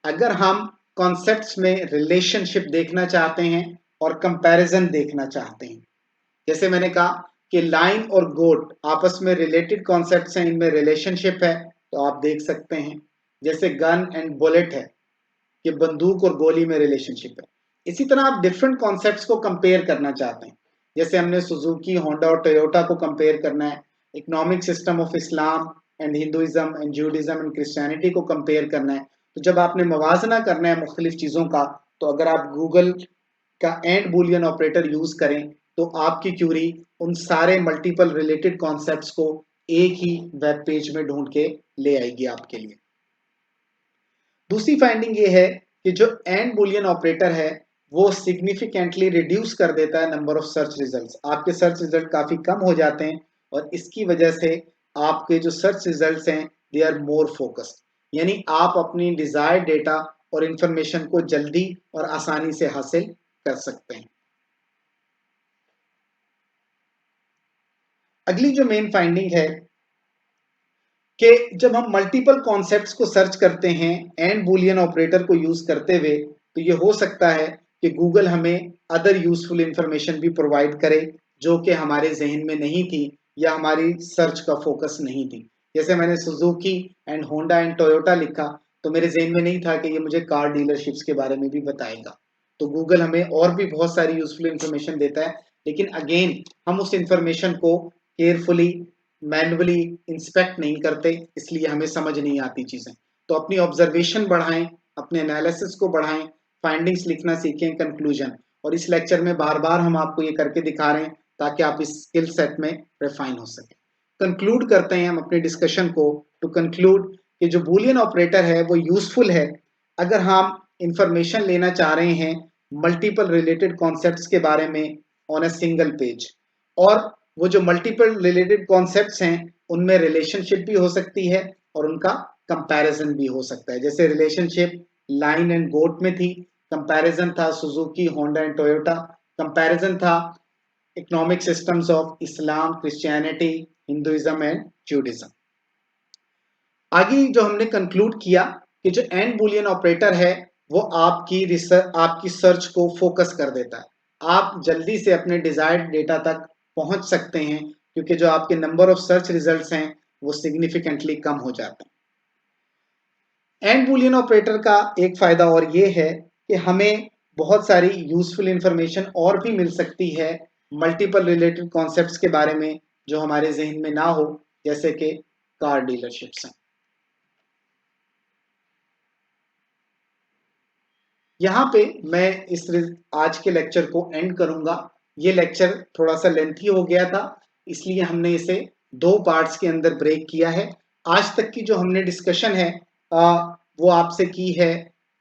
अगर हम कॉन्सेप्ट्स में रिलेशनशिप देखना चाहते हैं और कंपैरिजन देखना चाहते हैं। जैसे मैंने कहा कि लाइन और गोट आपस में रिलेटेड कॉन्सेप्ट्स हैं, इनमें रिलेशनशिप है, तो आप देख सकते हैं। जैसे गन एंड बुलेट है कि बंदूक और गोली में रिलेशनशिप है। इसी तरह आप डिफरेंट कॉन्सेप्ट्स को कंपेयर करना चाहते हैं, जैसे हमने सुजुकी, होंडा और टोयोटा को कंपेयर करना है, economic system of Islam and Hinduism and Judaism and Christianity को कंपेयर करना है। तो जब आपने मवाजना करना है मुख्तलिफ चीज़ों का, तो अगर आप गूगल का एंड बुलियन ऑपरेटर यूज करें तो आपकी क्यूरी उन सारे मल्टीपल रिलेटेड कॉन्सेप्ट्स को एक ही वेब पेज में ढूंढ के ले आएगी आपके लिए। दूसरी फाइंडिंग ये है कि जो एंड बुलियन ऑपरेटर है वो सिग्निफिकेंटली रिड्यूस कर देता है नंबर ऑफ सर्च रिजल्ट्स। आपके सर्च रिजल्ट काफी कम हो जाते हैं और इसकी वजह से आपके जो सर्च रिजल्ट्स हैं दे आर मोर फोकस्ड, यानी आप अपनी डिजायर्ड डेटा और इंफॉर्मेशन को जल्दी और आसानी से हासिल कर सकते हैं। अगली जो मेन फाइंडिंग है कि जब हम मल्टीपल कॉन्सेप्ट्स को सर्च करते हैं एंड बुलियन ऑपरेटर को यूज करते हुए, तो ये हो सकता है कि गूगल हमें अदर यूजफुल इंफॉर्मेशन भी प्रोवाइड करे जो कि हमारे जहन में नहीं थी या हमारी सर्च का फोकस नहीं थी। जैसे मैंने Suzuki and Honda and Toyota लिखा तो मेरे जहन में नहीं था कि ये मुझे कार डीलरशिप्स के बारे में भी बताएगा। तो गूगल हमें और भी बहुत सारी यूजफुल इंफॉर्मेशन देता है, लेकिन अगेन हम उस इंफॉर्मेशन को केयरफुली मैनुअली इंस्पेक्ट नहीं करते, इसलिए हमें समझ नहीं आती चीजें। तो अपनी ऑब्जर्वेशन बढ़ाएं, अपने एनालिसिस को बढ़ाएं, फाइंडिंग्स लिखना सीखें, कंक्लूजन। और इस लेक्चर में बार बार हम आपको ये करके दिखा रहे हैं ताकि आप इस स्किल सेट में रिफाइन हो सके। कंक्लूड करते हैं हम अपने डिस्कशन को। टू कंक्लूड कि जो बूलियन ऑपरेटर है वो यूजफुल है अगर हम इंफॉर्मेशन लेना चाह रहे हैं मल्टीपल रिलेटेड कॉन्सेप्ट्स के बारे में ऑन अ सिंगल पेज, और वो जो मल्टीपल रिलेटेड कॉन्सेप्ट्स हैं उनमें रिलेशनशिप भी हो सकती है और उनका कंपैरिजन भी हो सकता है। जैसे रिलेशनशिप लाइन एंड गोट में थी, कंपैरिजन था Suzuki, Honda and Toyota, comparison था economic systems of Islam, Christianity, Hinduism and Judaism. आगे जो हमने कंक्लूड किया कि जो एंड बुलियन ऑपरेटर है वो आपकी रिसर्च, आपकी सर्च को फोकस कर देता है। आप जल्दी से अपने डिजायर्ड डेटा तक पहुंच सकते हैं क्योंकि जो आपके नंबर ऑफ सर्च रिजल्ट्स हैं वो सिग्निफिकेंटली कम हो जाते हैं। एंड बुलियन ऑपरेटर का एक फायदा और ये है कि हमें बहुत सारी यूजफुल इंफॉर्मेशन और भी मिल सकती है मल्टीपल रिलेटेड कॉन्सेप्ट्स के बारे में जो हमारे जहन में ना हो, जैसे कि कार डीलरशिप्स हैं। यहाँ पे मैं इस आज के लेक्चर को एंड करूंगा। ये लेक्चर थोड़ा सा लेंथी हो गया था, इसलिए हमने इसे दो पार्ट्स के अंदर ब्रेक किया है। आज तक की जो हमने डिस्कशन है वो आपसे की है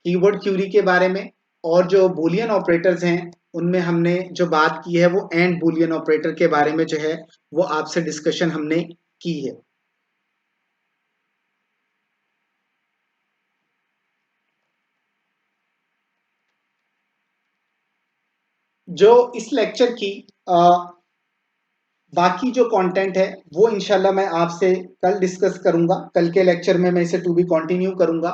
कीवर्ड क्यूरी के बारे में, और जो बूलियन ऑपरेटर्स हैं उनमें हमने जो बात की है वो एंड बूलियन ऑपरेटर के बारे में जो है वो आपसे डिस्कशन हमने की है। जो इस लेक्चर की बाकी जो कंटेंट है वो इंशाल्लाह मैं आपसे कल डिस्कस करूंगा। कल के लेक्चर में मैं इसे टू बी कंटिन्यू करूंगा,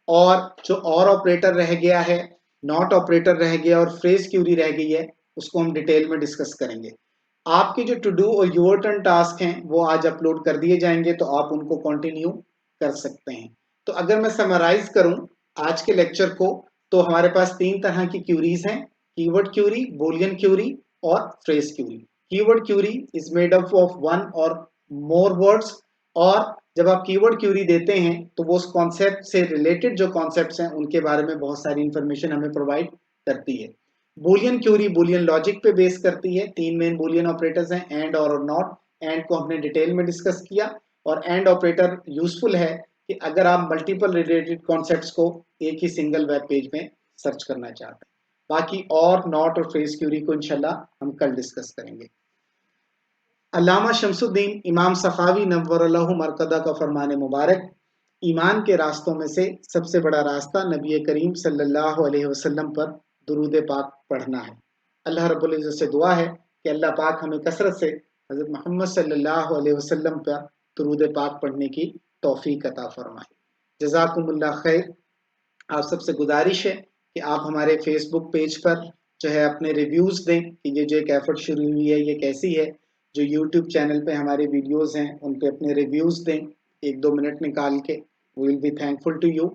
और जो और ऑपरेटर रह गया है, नॉट ऑपरेटर रह गया और फ्रेज क्यूरी रह गई है, उसको हम डिटेल में डिस्कस करेंगे। आपके जो टू डू और यूर टर्न टास्क हैं वो आज अपलोड कर दिए जाएंगे, तो आप उनको कंटिन्यू कर सकते हैं। तो अगर मैं समराइज करूं आज के लेक्चर को, तो हमारे पास तीन तरह की क्यूरीज हैं: कीवर्ड क्यूरी, बूलियन क्यूरी और phrase query. Keyword query is made up of one or more words, और जब आप कीवर्ड क्यूरी देते हैं तो वो उस कॉन्सेप्ट से रिलेटेड जो कॉन्सेप्ट्स हैं उनके बारे में बहुत सारी इंफॉर्मेशन हमें प्रोवाइड करती है। बूलियन क्यूरी बूलियन लॉजिक पे बेस करती है। तीन मेन बूलियन ऑपरेटर्स हैं, एंड और नॉट। एंड को हमने डिटेल में डिस्कस किया, और एंड ऑपरेटर यूजफुल है कि अगर आप मल्टीपल रिलेटेड कॉन्सेप्ट्स को एक ही सिंगल वेब पेज में सर्च करना चाहते हैं। बाकी और नॉट और फ्रेज क्यूरी को इंशाल्लाह हम कल डिस्कस करेंगे। अल्लामा शमसुद्दीन इमाम सखावी नव्वरल्लाहु मरकदा का फरमान मुबारक, ईमान के रास्तों में से सबसे बड़ा रास्ता नबी करीम सल्लल्लाहु अलैहि वसल्लम पर दुरूद पाक पढ़ना है। अल्लाह रब्बुल इज्जत से दुआ है कि अल्लाह पाक हमें कसरत से हज़रत मोहम्मद सल्लल्लाहु अलैहि वसल्लम पर दुरूद पाक पढ़ने की तौफीक अता फरमाए। जज़ाकुमुल्लाह खैर। आप सबसे गुजारिश है कि आप हमारे फेसबुक पेज पर जो है अपने रिव्यूज़ दें कि ये जो एक एफर्ट शुरू हुई है ये कैसी है। जो यूट्यूब चैनल पे हमारे वीडियोस हैं उन पे अपने रिव्यूज़ दें 1-2 मिनट निकाल के। We will be thankful to you